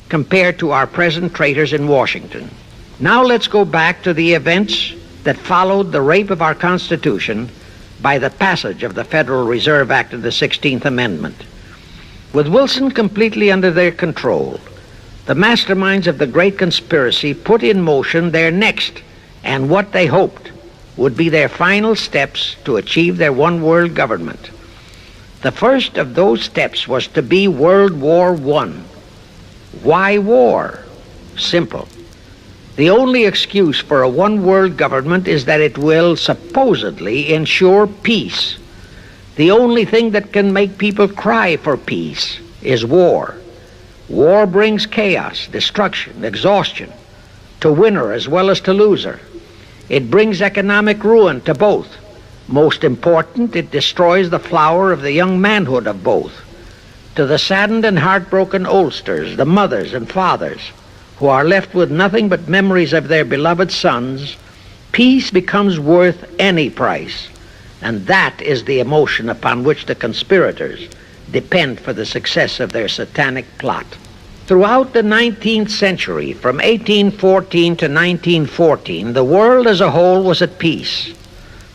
compared to our present traitors in Washington. Now let's go back to the events that followed the rape of our Constitution by the passage of the Federal Reserve Act of the 16th Amendment. With Wilson completely under their control, the masterminds of the Great Conspiracy put in motion their next and what they hoped would be their final steps to achieve their one-world government. The first of those steps was to be World War I. Why war? Simple. The only excuse for a one-world government is that it will supposedly ensure peace. The only thing that can make people cry for peace is war. War brings chaos, destruction, exhaustion, to winner as well as to loser. It brings economic ruin to both. Most important, it destroys the flower of the young manhood of both. To the saddened and heartbroken oldsters, the mothers and fathers, who are left with nothing but memories of their beloved sons, peace becomes worth any price. And that is the emotion upon which the conspirators depend for the success of their satanic plot. Throughout the 19th century, from 1814 to 1914, the world as a whole was at peace.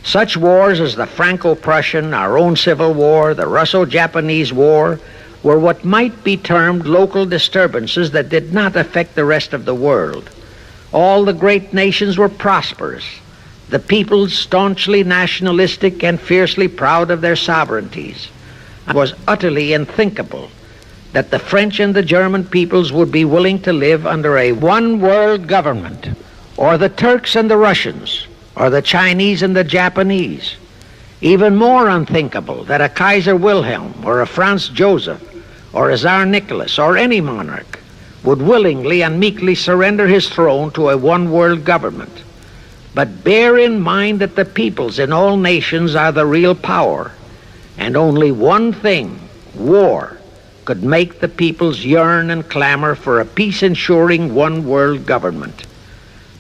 Such wars as the Franco-Prussian, our own Civil War, the Russo-Japanese War, were what might be termed local disturbances that did not affect the rest of the world. All the great nations were prosperous, the peoples staunchly nationalistic and fiercely proud of their sovereignties. It was utterly unthinkable that the French and the German peoples would be willing to live under a one-world government, or the Turks and the Russians, or the Chinese and the Japanese. Even more unthinkable that a Kaiser Wilhelm, or a Franz Joseph, or a Tsar Nicholas, or any monarch would willingly and meekly surrender his throne to a one-world government. But bear in mind that the peoples in all nations are the real power, and only one thing, war, could make the peoples yearn and clamor for a peace-ensuring one-world government.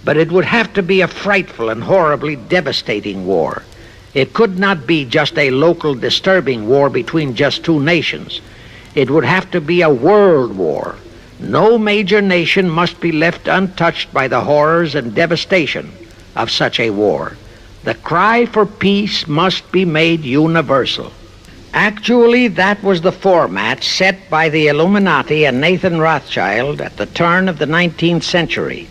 But it would have to be a frightful and horribly devastating war. It could not be just a local disturbing war between just two nations. It would have to be a world war. No major nation must be left untouched by the horrors and devastation of such a war. The cry for peace must be made universal. Actually, that was the format set by the Illuminati and Nathan Rothschild at the turn of the 19th century.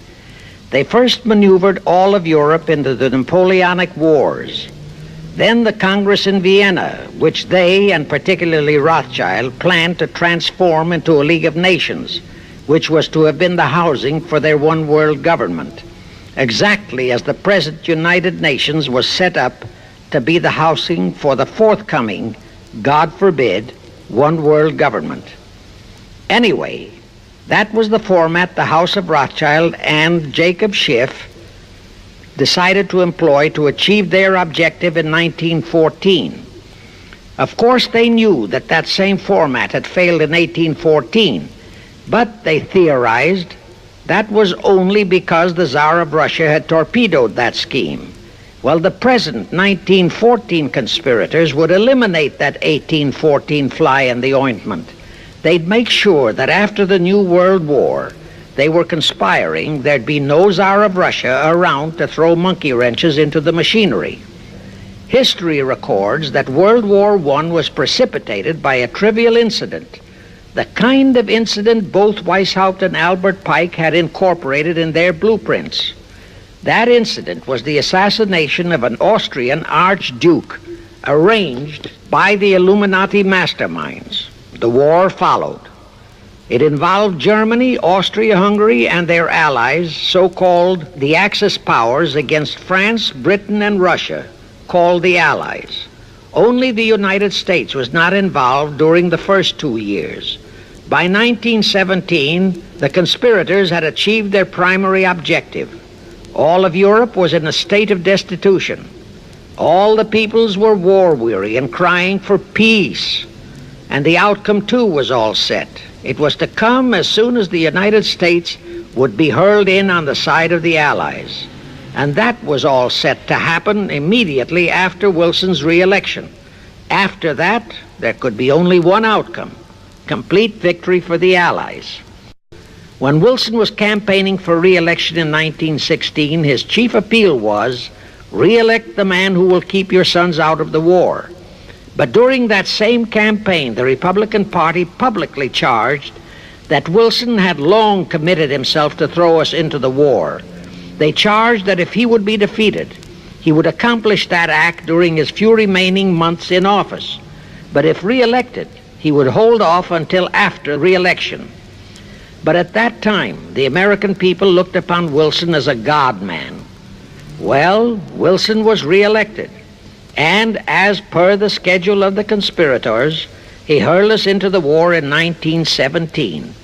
They first maneuvered all of Europe into the Napoleonic Wars. Then the Congress in Vienna, which they, and particularly Rothschild, planned to transform into a League of Nations, which was to have been the housing for their one-world government, exactly as the present United Nations was set up to be the housing for the forthcoming, God forbid, one-world government. Anyway, that was the format the House of Rothschild and Jacob Schiff decided to employ to achieve their objective in 1914. Of course, they knew that that same format had failed in 1814, but they theorized that was only because the Tsar of Russia had torpedoed that scheme. Well, the present 1914 conspirators would eliminate that 1814 fly in the ointment. They'd make sure that after the New World War, they were conspiring there'd be no Tsar of Russia around to throw monkey wrenches into the machinery. History records that World War I was precipitated by a trivial incident, the kind of incident both Weishaupt and Albert Pike had incorporated in their blueprints. That incident was the assassination of an Austrian archduke, arranged by the Illuminati masterminds. The war followed. It involved Germany, Austria-Hungary, and their allies, so-called the Axis powers, against France, Britain, and Russia, called the Allies. Only the United States was not involved during the first 2 years. By 1917, the conspirators had achieved their primary objective. All of Europe was in a state of destitution. All the peoples were war-weary and crying for peace. And the outcome, too, was all set. It was to come as soon as the United States would be hurled in on the side of the Allies. And that was all set to happen immediately after Wilson's re-election. After that, there could be only one outcome: complete victory for the Allies. When Wilson was campaigning for re-election in 1916, his chief appeal was, "Re-elect the man who will keep your sons out of the war." But during that same campaign, the Republican Party publicly charged that Wilson had long committed himself to throw us into the war. They charged that if he would be defeated, he would accomplish that act during his few remaining months in office. But if re-elected, he would hold off until after re-election. But at that time, the American people looked upon Wilson as a god man. Well, Wilson was reelected, and as per the schedule of the conspirators, he hurled us into the war in 1917.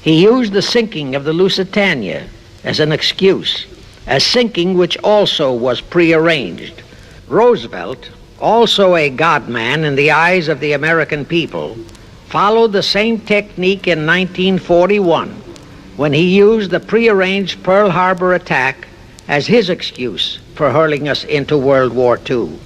He used the sinking of the Lusitania as an excuse, a sinking which also was prearranged. Roosevelt, also a god man in the eyes of the American people, followed the same technique in 1941 when he used the prearranged Pearl Harbor attack as his excuse for hurling us into World War II.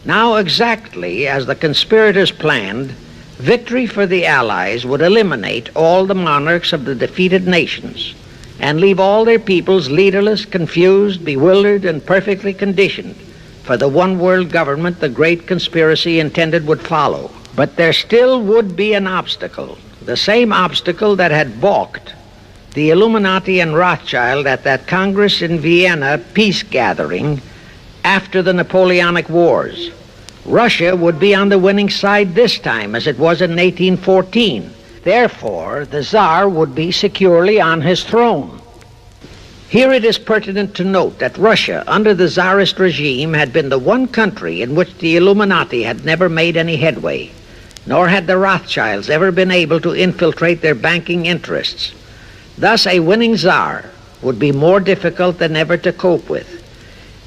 Now, exactly as the conspirators planned, victory for the Allies would eliminate all the monarchs of the defeated nations and leave all their peoples leaderless, confused, bewildered, and perfectly conditioned for the one world government the great conspiracy intended would follow. But there still would be an obstacle, the same obstacle that had balked the Illuminati and Rothschild at that Congress in Vienna peace gathering after the Napoleonic Wars. Russia would be on the winning side this time, as it was in 1814. Therefore, the Tsar would be securely on his throne. Here it is pertinent to note that Russia, under the Tsarist regime, had been the one country in which the Illuminati had never made any headway, nor had the Rothschilds ever been able to infiltrate their banking interests. Thus, a winning Tsar would be more difficult than ever to cope with.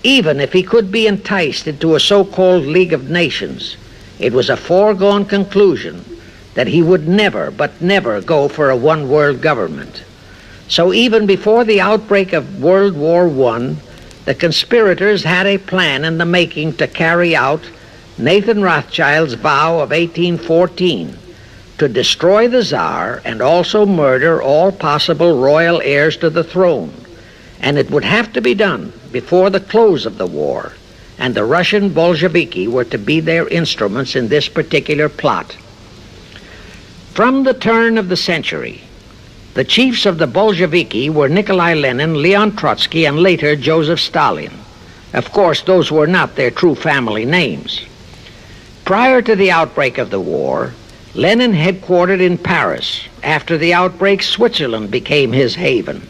Even if he could be enticed into a so-called League of Nations, it was a foregone conclusion that he would never, but never go for a one-world government. So even before the outbreak of World War I, the conspirators had a plan in the making to carry out Nathan Rothschild's vow of 1814 to destroy the Tsar and also murder all possible royal heirs to the throne. And it would have to be done before the close of the war, and the Russian Bolsheviki were to be their instruments in this particular plot. From the turn of the century, the chiefs of the Bolsheviki were Nikolai Lenin, Leon Trotsky, and later Joseph Stalin. Of course, those were not their true family names. Prior to the outbreak of the war, Lenin headquartered in Paris. After the outbreak, Switzerland became his haven.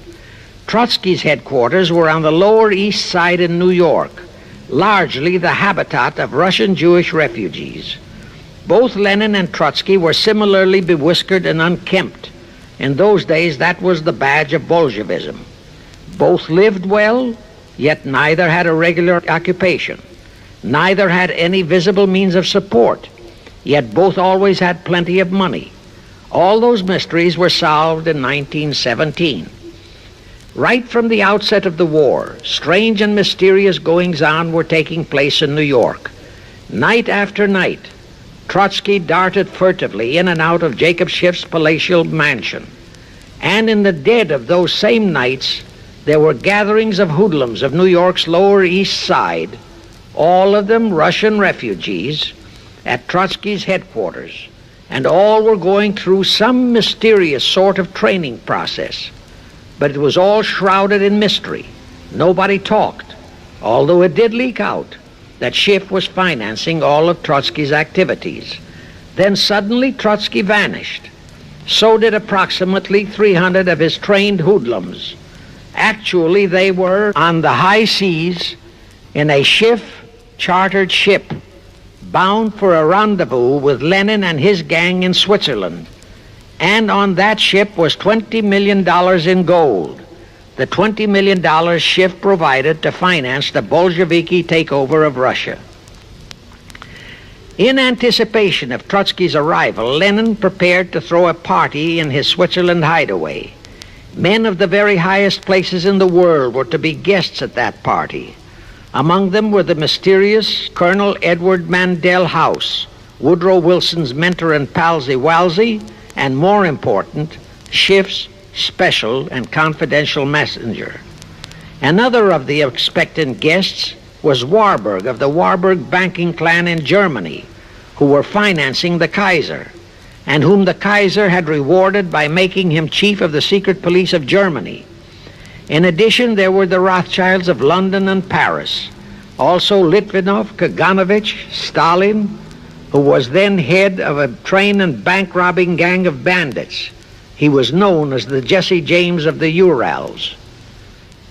Trotsky's headquarters were on the Lower East Side in New York, largely the habitat of Russian Jewish refugees. Both Lenin and Trotsky were similarly bewhiskered and unkempt. In those days, that was the badge of Bolshevism. Both lived well, yet neither had a regular occupation. Neither had any visible means of support, yet both always had plenty of money. All those mysteries were solved in 1917. Right from the outset of the war, strange and mysterious goings-on were taking place in New York. Night after night, Trotsky darted furtively in and out of Jacob Schiff's palatial mansion. And in the dead of those same nights, there were gatherings of hoodlums of New York's Lower East Side, all of them Russian refugees, at Trotsky's headquarters, and all were going through some mysterious sort of training process. But it was all shrouded in mystery. Nobody talked, although it did leak out that Schiff was financing all of Trotsky's activities. Then suddenly Trotsky vanished. So did approximately 300 of his trained hoodlums. Actually, they were on the high seas in a Schiff-chartered ship bound for a rendezvous with Lenin and his gang in Switzerland. And on that ship was $20 million in gold. The $20 million Schiff provided to finance the Bolsheviki takeover of Russia. In anticipation of Trotsky's arrival, Lenin prepared to throw a party in his Switzerland hideaway. Men of the very highest places in the world were to be guests at that party. Among them were the mysterious Colonel Edward Mandel House, Woodrow Wilson's mentor and palsy-walsy, and more important, Schiff's special and confidential messenger. Another of the expectant guests was Warburg of the Warburg banking clan in Germany, who were financing the Kaiser, and whom the Kaiser had rewarded by making him chief of the secret police of Germany. In addition, there were the Rothschilds of London and Paris, also Litvinov, Kaganovich, Stalin, who was then head of a train and bank-robbing gang of bandits, He was known as the Jesse James of the Urals.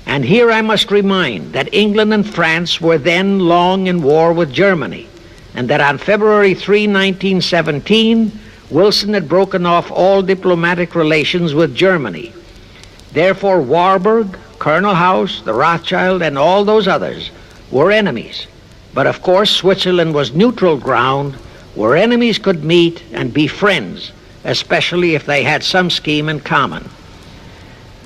And here I must remind that England and France were then long in war with Germany, and that on February 3, 1917, Wilson had broken off all diplomatic relations with Germany. Therefore, Warburg, Colonel House, the Rothschild, and all those others were enemies. But of course, Switzerland was neutral ground where enemies could meet and be friends, especially if they had some scheme in common.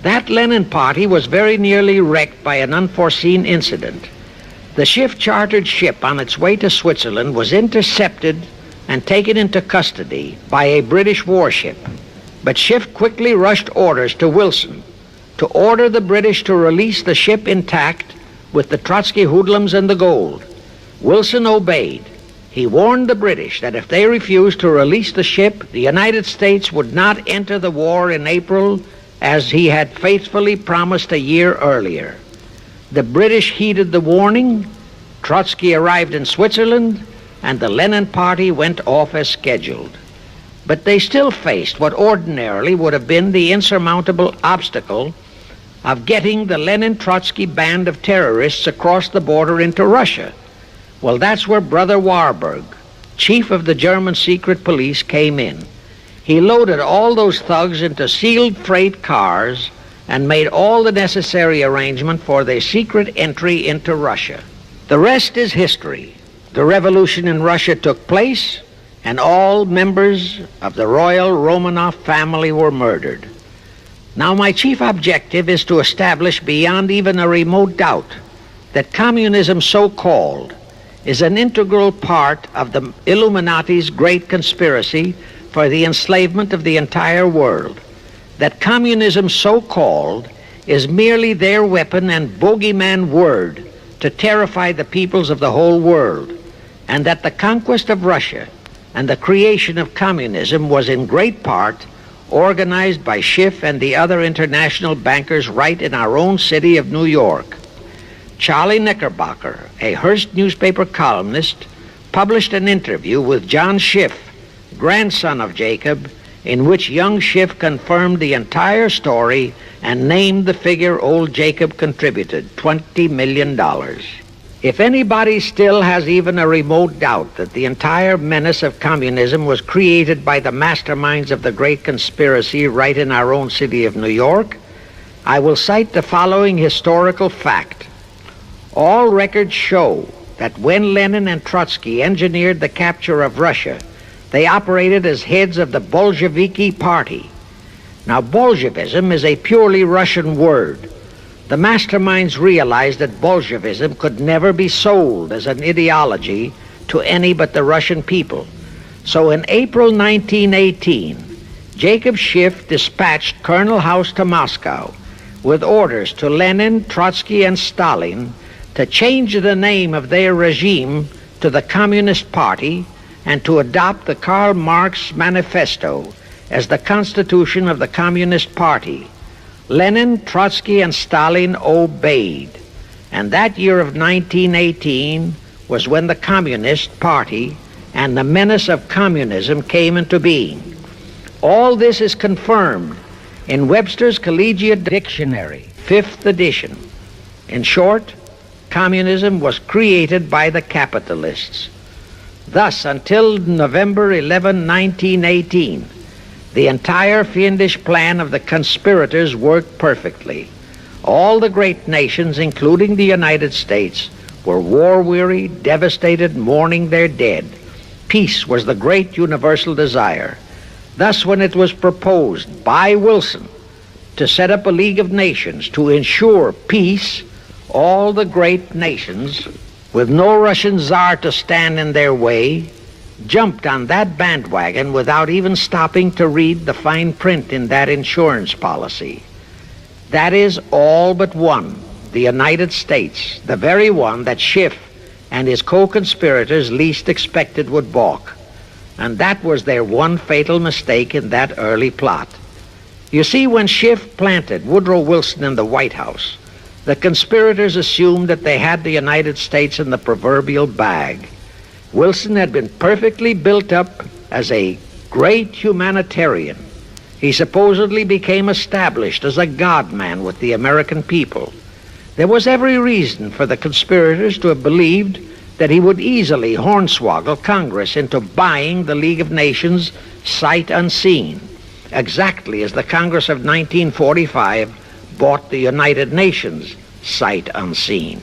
That Lenin party was very nearly wrecked by an unforeseen incident. The Schiff-chartered ship on its way to Switzerland was intercepted and taken into custody by a British warship. But Schiff quickly rushed orders to Wilson to order the British to release the ship intact with the Trotsky hoodlums and the gold. Wilson obeyed. He warned the British that if they refused to release the ship, the United States would not enter the war in April as he had faithfully promised a year earlier. The British heeded the warning. Trotsky arrived in Switzerland, and the Lenin party went off as scheduled. But they still faced what ordinarily would have been the insurmountable obstacle of getting the Lenin-Trotsky band of terrorists across the border into Russia. Well, that's where Brother Warburg, chief of the German secret police, came in. He loaded all those thugs into sealed freight cars and made all the necessary arrangement for their secret entry into Russia. The rest is history. The revolution in Russia took place, and all members of the royal Romanov family were murdered. Now, my chief objective is to establish beyond even a remote doubt that communism, so-called, is an integral part of the Illuminati's great conspiracy for the enslavement of the entire world. That communism, so-called, is merely their weapon and bogeyman word to terrify the peoples of the whole world, and that the conquest of Russia and the creation of communism was in great part organized by Schiff and the other international bankers right in our own city of New York. Charlie Knickerbocker, a Hearst newspaper columnist, published an interview with John Schiff, grandson of Jacob, in which young Schiff confirmed the entire story and named the figure old Jacob contributed, $20 million. If anybody still has even a remote doubt that the entire menace of communism was created by the masterminds of the great conspiracy right in our own city of New York, I will cite the following historical fact. All records show that when Lenin and Trotsky engineered the capture of Russia, they operated as heads of the Bolsheviki party. Now, Bolshevism is a purely Russian word. The masterminds realized that Bolshevism could never be sold as an ideology to any but the Russian people. So in April 1918, Jacob Schiff dispatched Colonel House to Moscow with orders to Lenin, Trotsky, and Stalin to change the name of their regime to the Communist Party and to adopt the Karl Marx Manifesto as the constitution of the Communist Party. Lenin, Trotsky, and Stalin obeyed. And that year of 1918 was when the Communist Party and the menace of communism came into being. All this is confirmed in Webster's Collegiate Dictionary, 5th edition. In short, communism was created by the capitalists. Thus, until November 11, 1918, the entire fiendish plan of the conspirators worked perfectly. All the great nations, including the United States, were war-weary, devastated, mourning their dead. Peace was the great universal desire. Thus, when it was proposed by Wilson to set up a League of Nations to ensure peace, all the great nations, with no Russian czar to stand in their way, jumped on that bandwagon without even stopping to read the fine print in that insurance policy. That is all but one, the United States, the very one that Schiff and his co-conspirators least expected would balk. And that was their one fatal mistake in that early plot. You see, when Schiff planted Woodrow Wilson in the White House, the conspirators assumed that they had the United States in the proverbial bag. Wilson had been perfectly built up as a great humanitarian. He supposedly became established as a God-man with the American people. There was every reason for the conspirators to have believed that he would easily hornswoggle Congress into buying the League of Nations sight unseen, exactly as the Congress of 1945 bought the United Nations sight unseen.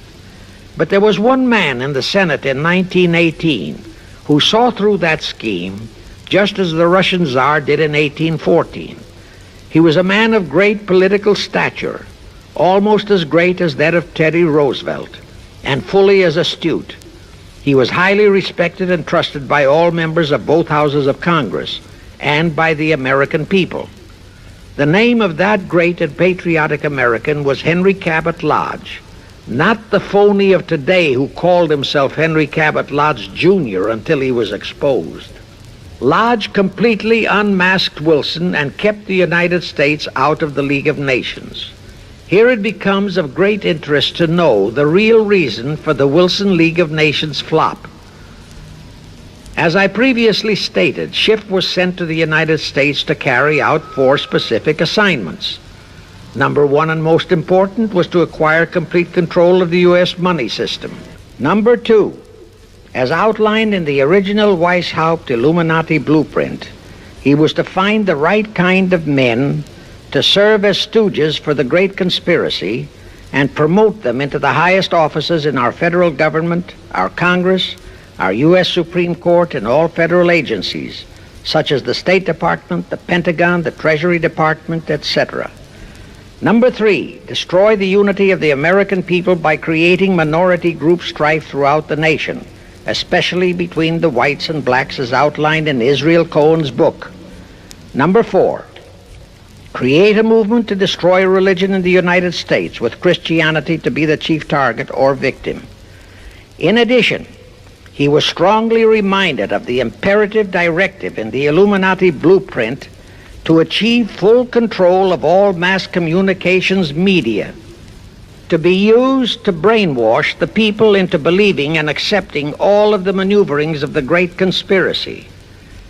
But there was one man in the Senate in 1918 who saw through that scheme just as the Russian Tsar did in 1814. He was a man of great political stature, almost as great as that of Teddy Roosevelt, and fully as astute. He was highly respected and trusted by all members of both houses of Congress and by the American people. The name of that great and patriotic American was Henry Cabot Lodge, not the phony of today who called himself Henry Cabot Lodge Jr. until he was exposed. Lodge completely unmasked Wilson and kept the United States out of the League of Nations. Here it becomes of great interest to know the real reason for the Wilson League of Nations flop. As I previously stated, Schiff was sent to the United States to carry out 4 specific assignments. Number 1 and most important was to acquire complete control of the U.S. money system. Number 2, as outlined in the original Weishaupt Illuminati blueprint, he was to find the right kind of men to serve as stooges for the great conspiracy and promote them into the highest offices in our federal government, our Congress, our U.S. Supreme Court, and all federal agencies, such as the State Department, the Pentagon, the Treasury Department, etc. Number 3, destroy the unity of the American people by creating minority group strife throughout the nation, especially between the whites and blacks as outlined in Israel Cohen's book. Number 4, create a movement to destroy religion in the United States, with Christianity to be the chief target or victim. In addition, he was strongly reminded of the imperative directive in the Illuminati blueprint to achieve full control of all mass communications media, to be used to brainwash the people into believing and accepting all of the maneuverings of the great conspiracy.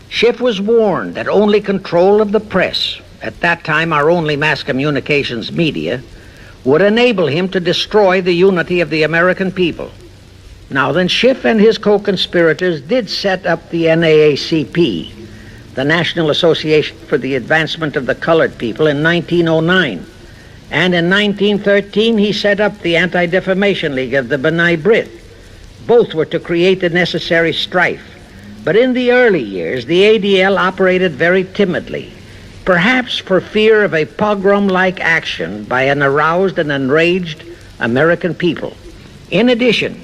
Schiff was warned that only control of the press, at that time our only mass communications media, would enable him to destroy the unity of the American people. Now then, Schiff and his co-conspirators did set up the NAACP, the National Association for the Advancement of the Colored People, in 1909. And in 1913, he set up the Anti-Defamation League of the B'nai B'rith. Both were to create the necessary strife. But in the early years, the ADL operated very timidly, perhaps for fear of a pogrom-like action by an aroused and enraged American people. In addition,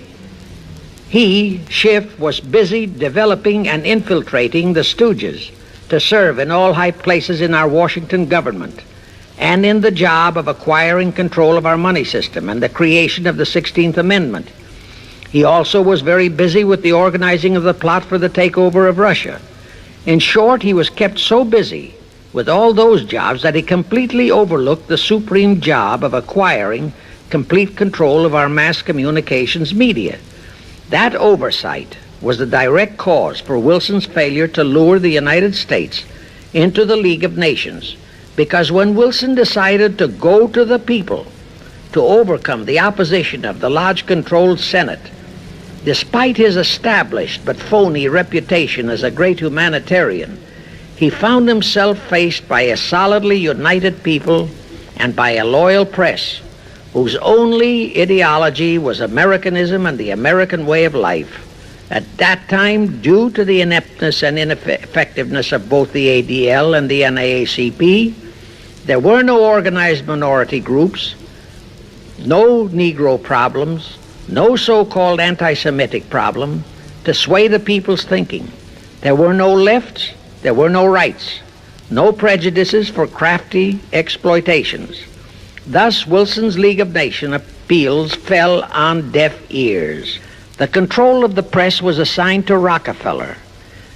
he, Schiff, was busy developing and infiltrating the stooges to serve in all high places in our Washington government and in the job of acquiring control of our money system and the creation of the 16th Amendment. He also was very busy with the organizing of the plot for the takeover of Russia. In short, he was kept so busy with all those jobs that he completely overlooked the supreme job of acquiring complete control of our mass communications media. That oversight was the direct cause for Wilson's failure to lure the United States into the League of Nations, because when Wilson decided to go to the people to overcome the opposition of the Lodge-controlled Senate, despite his established but phony reputation as a great humanitarian, he found himself faced by a solidly united people and by a loyal press whose only ideology was Americanism and the American way of life. At that time, due to the ineptness and ineffectiveness of both the ADL and the NAACP, there were no organized minority groups, no Negro problems, no so-called anti-Semitic problem to sway the people's thinking. There were no lefts, there were no rights, no prejudices for crafty exploitations. Thus, Wilson's League of Nations appeals fell on deaf ears. The control of the press was assigned to Rockefeller.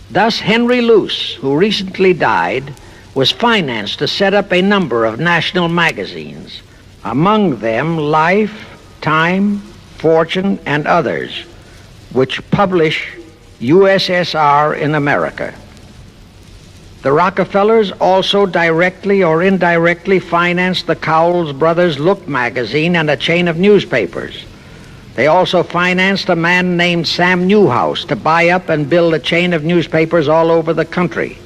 Thus, Henry Luce, who recently died, was financed to set up a number of national magazines, among them Life, Time, Fortune, and others, which publish USSR in America. The Rockefellers also directly or indirectly financed the Cowles Brothers Look magazine and a chain of newspapers. They also financed a man named Sam Newhouse to buy up and build a chain of newspapers all over the country.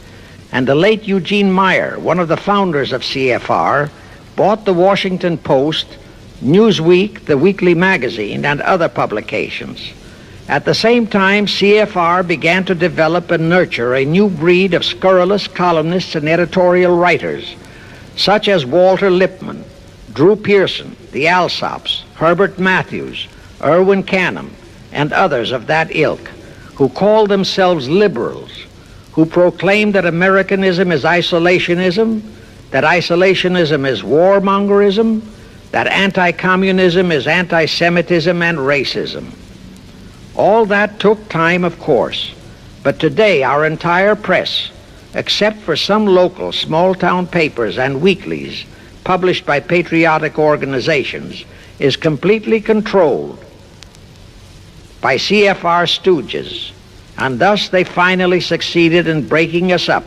And the late Eugene Meyer, one of the founders of CFR, bought the Washington Post, Newsweek, the weekly magazine, and other publications. At the same time, CFR began to develop and nurture a new breed of scurrilous columnists and editorial writers, such as Walter Lippmann, Drew Pearson, the Alsops, Herbert Matthews, Irwin Canham, and others of that ilk, who called themselves liberals, who proclaimed that Americanism is isolationism, that isolationism is warmongerism, that anti-communism is anti-Semitism and racism. All that took time, of course, but today our entire press, except for some local small-town papers and weeklies published by patriotic organizations, is completely controlled by CFR stooges, and thus they finally succeeded in breaking us up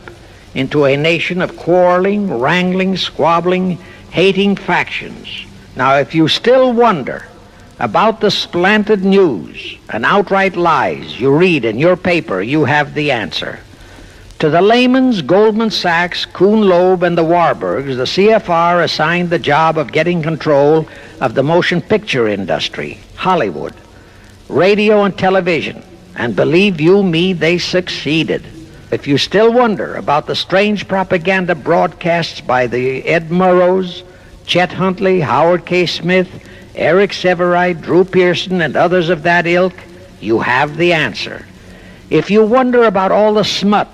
into a nation of quarreling, wrangling, squabbling, hating factions. Now, if you still wonder about the slanted news and outright lies you read in your paper, you have the answer. To the Lehmans, Goldman Sachs, Kuhn Loeb, and the Warburgs, the CFR assigned the job of getting control of the motion picture industry, Hollywood, radio and television, and believe you me, they succeeded. If you still wonder about the strange propaganda broadcasts by the Ed Murrows, Chet Huntley, Howard K. Smith, Eric Severide, Drew Pearson, and others of that ilk, you have the answer. If you wonder about all the smut,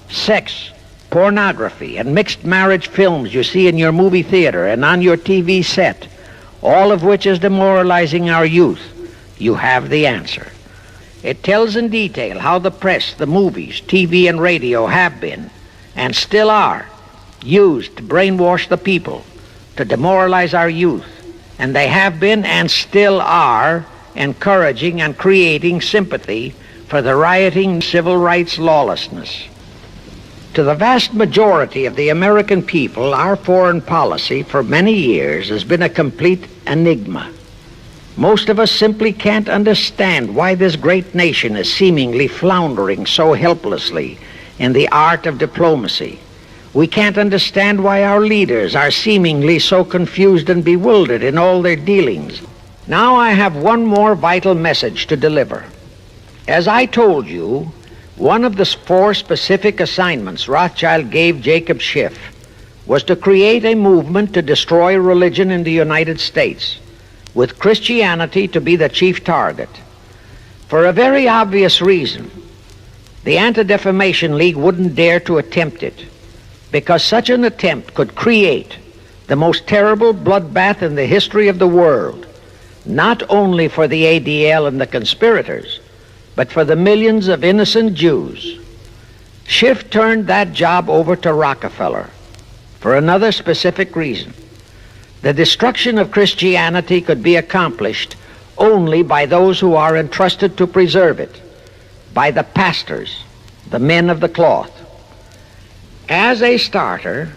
sex, pornography, and mixed marriage films you see in your movie theater and on your TV set, all of which is demoralizing our youth, you have the answer. It tells in detail how the press, the movies, TV, and radio have been, and still are, used to brainwash the people, to demoralize our youth, and they have been and still are encouraging and creating sympathy for the rioting civil rights lawlessness. To the vast majority of the American people, our foreign policy for many years has been a complete enigma. Most of us simply can't understand why this great nation is seemingly floundering so helplessly in the art of diplomacy. We can't understand why our leaders are seemingly so confused and bewildered in all their dealings. Now I have one more vital message to deliver. As I told you, one of the 4 specific assignments Rothschild gave Jacob Schiff was to create a movement to destroy religion in the United States, with Christianity to be the chief target. For a very obvious reason, the Anti-Defamation League wouldn't dare to attempt it, because such an attempt could create the most terrible bloodbath in the history of the world, not only for the ADL and the conspirators, but for the millions of innocent Jews. Schiff turned that job over to Rockefeller for another specific reason. The destruction of Christianity could be accomplished only by those who are entrusted to preserve it, by the pastors, the men of the cloth. As a starter,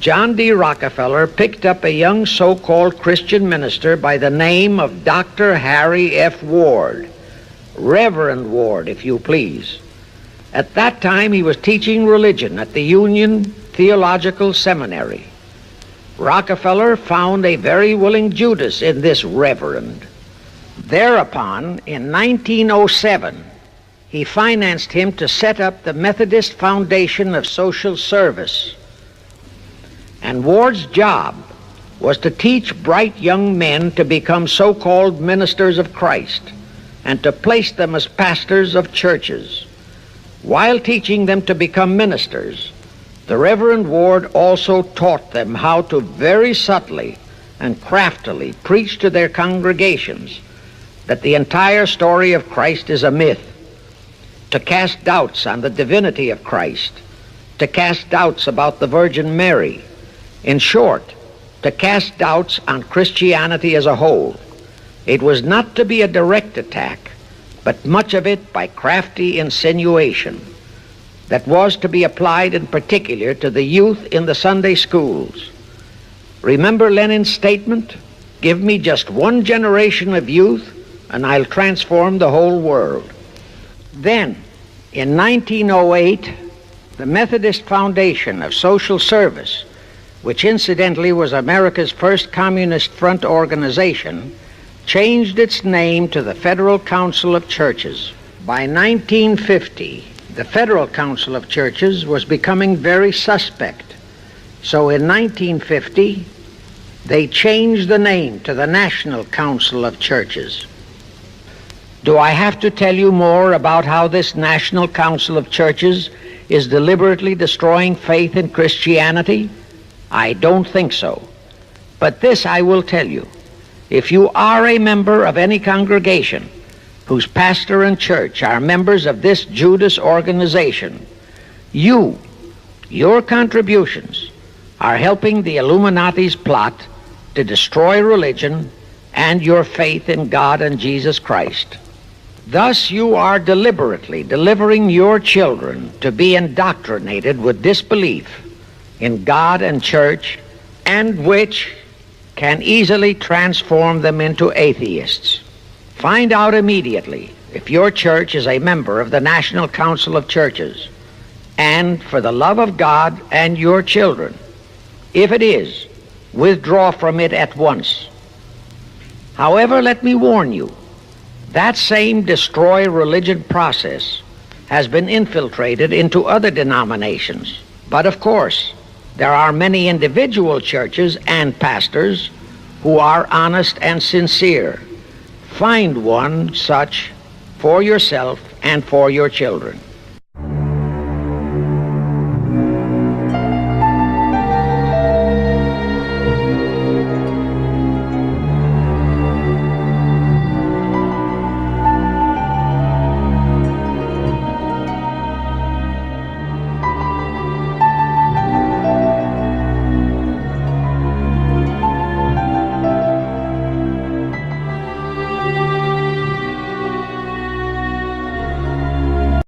John D. Rockefeller picked up a young so-called Christian minister by the name of Dr. Harry F. Ward, Reverend Ward, if you please. At that time, he was teaching religion at the Union Theological Seminary. Rockefeller found a very willing Judas in this reverend. Thereupon, in 1907, he financed him to set up the Methodist Foundation of Social Service. And Ward's job was to teach bright young men to become so-called ministers of Christ and to place them as pastors of churches. While teaching them to become ministers, the Reverend Ward also taught them how to very subtly and craftily preach to their congregations that the entire story of Christ is a myth, to cast doubts on the divinity of Christ, to cast doubts about the Virgin Mary. In short, to cast doubts on Christianity as a whole. It was not to be a direct attack, but much of it by crafty insinuation. that was to be applied in particular to the youth in the Sunday schools. Remember Lenin's statement, "Give me just one generation of youth and I'll transform the whole world." Then, in 1908, the Methodist Foundation of Social Service, which incidentally was America's first Communist Front organization, changed its name to the Federal Council of Churches. By 1950, the Federal Council of Churches was becoming very suspect. So in 1950, they changed the name to the National Council of Churches. Do I have to tell you more about how this National Council of Churches is deliberately destroying faith in Christianity? I don't think so. But this I will tell you. If you are a member of any congregation whose pastor and church are members of this Judas organization, your contributions are helping the Illuminati's plot to destroy religion and your faith in God and Jesus Christ. Thus you are deliberately delivering your children to be indoctrinated with disbelief in God and church, and which can easily transform them into atheists. Find out immediately if your church is a member of the National Council of Churches, and for the love of God and your children, if it is, withdraw from it at once. However, let me warn you, that same destroy religion process has been infiltrated into other denominations. But of course, there are many individual churches and pastors who are honest and sincere. Find one such for yourself and for your children.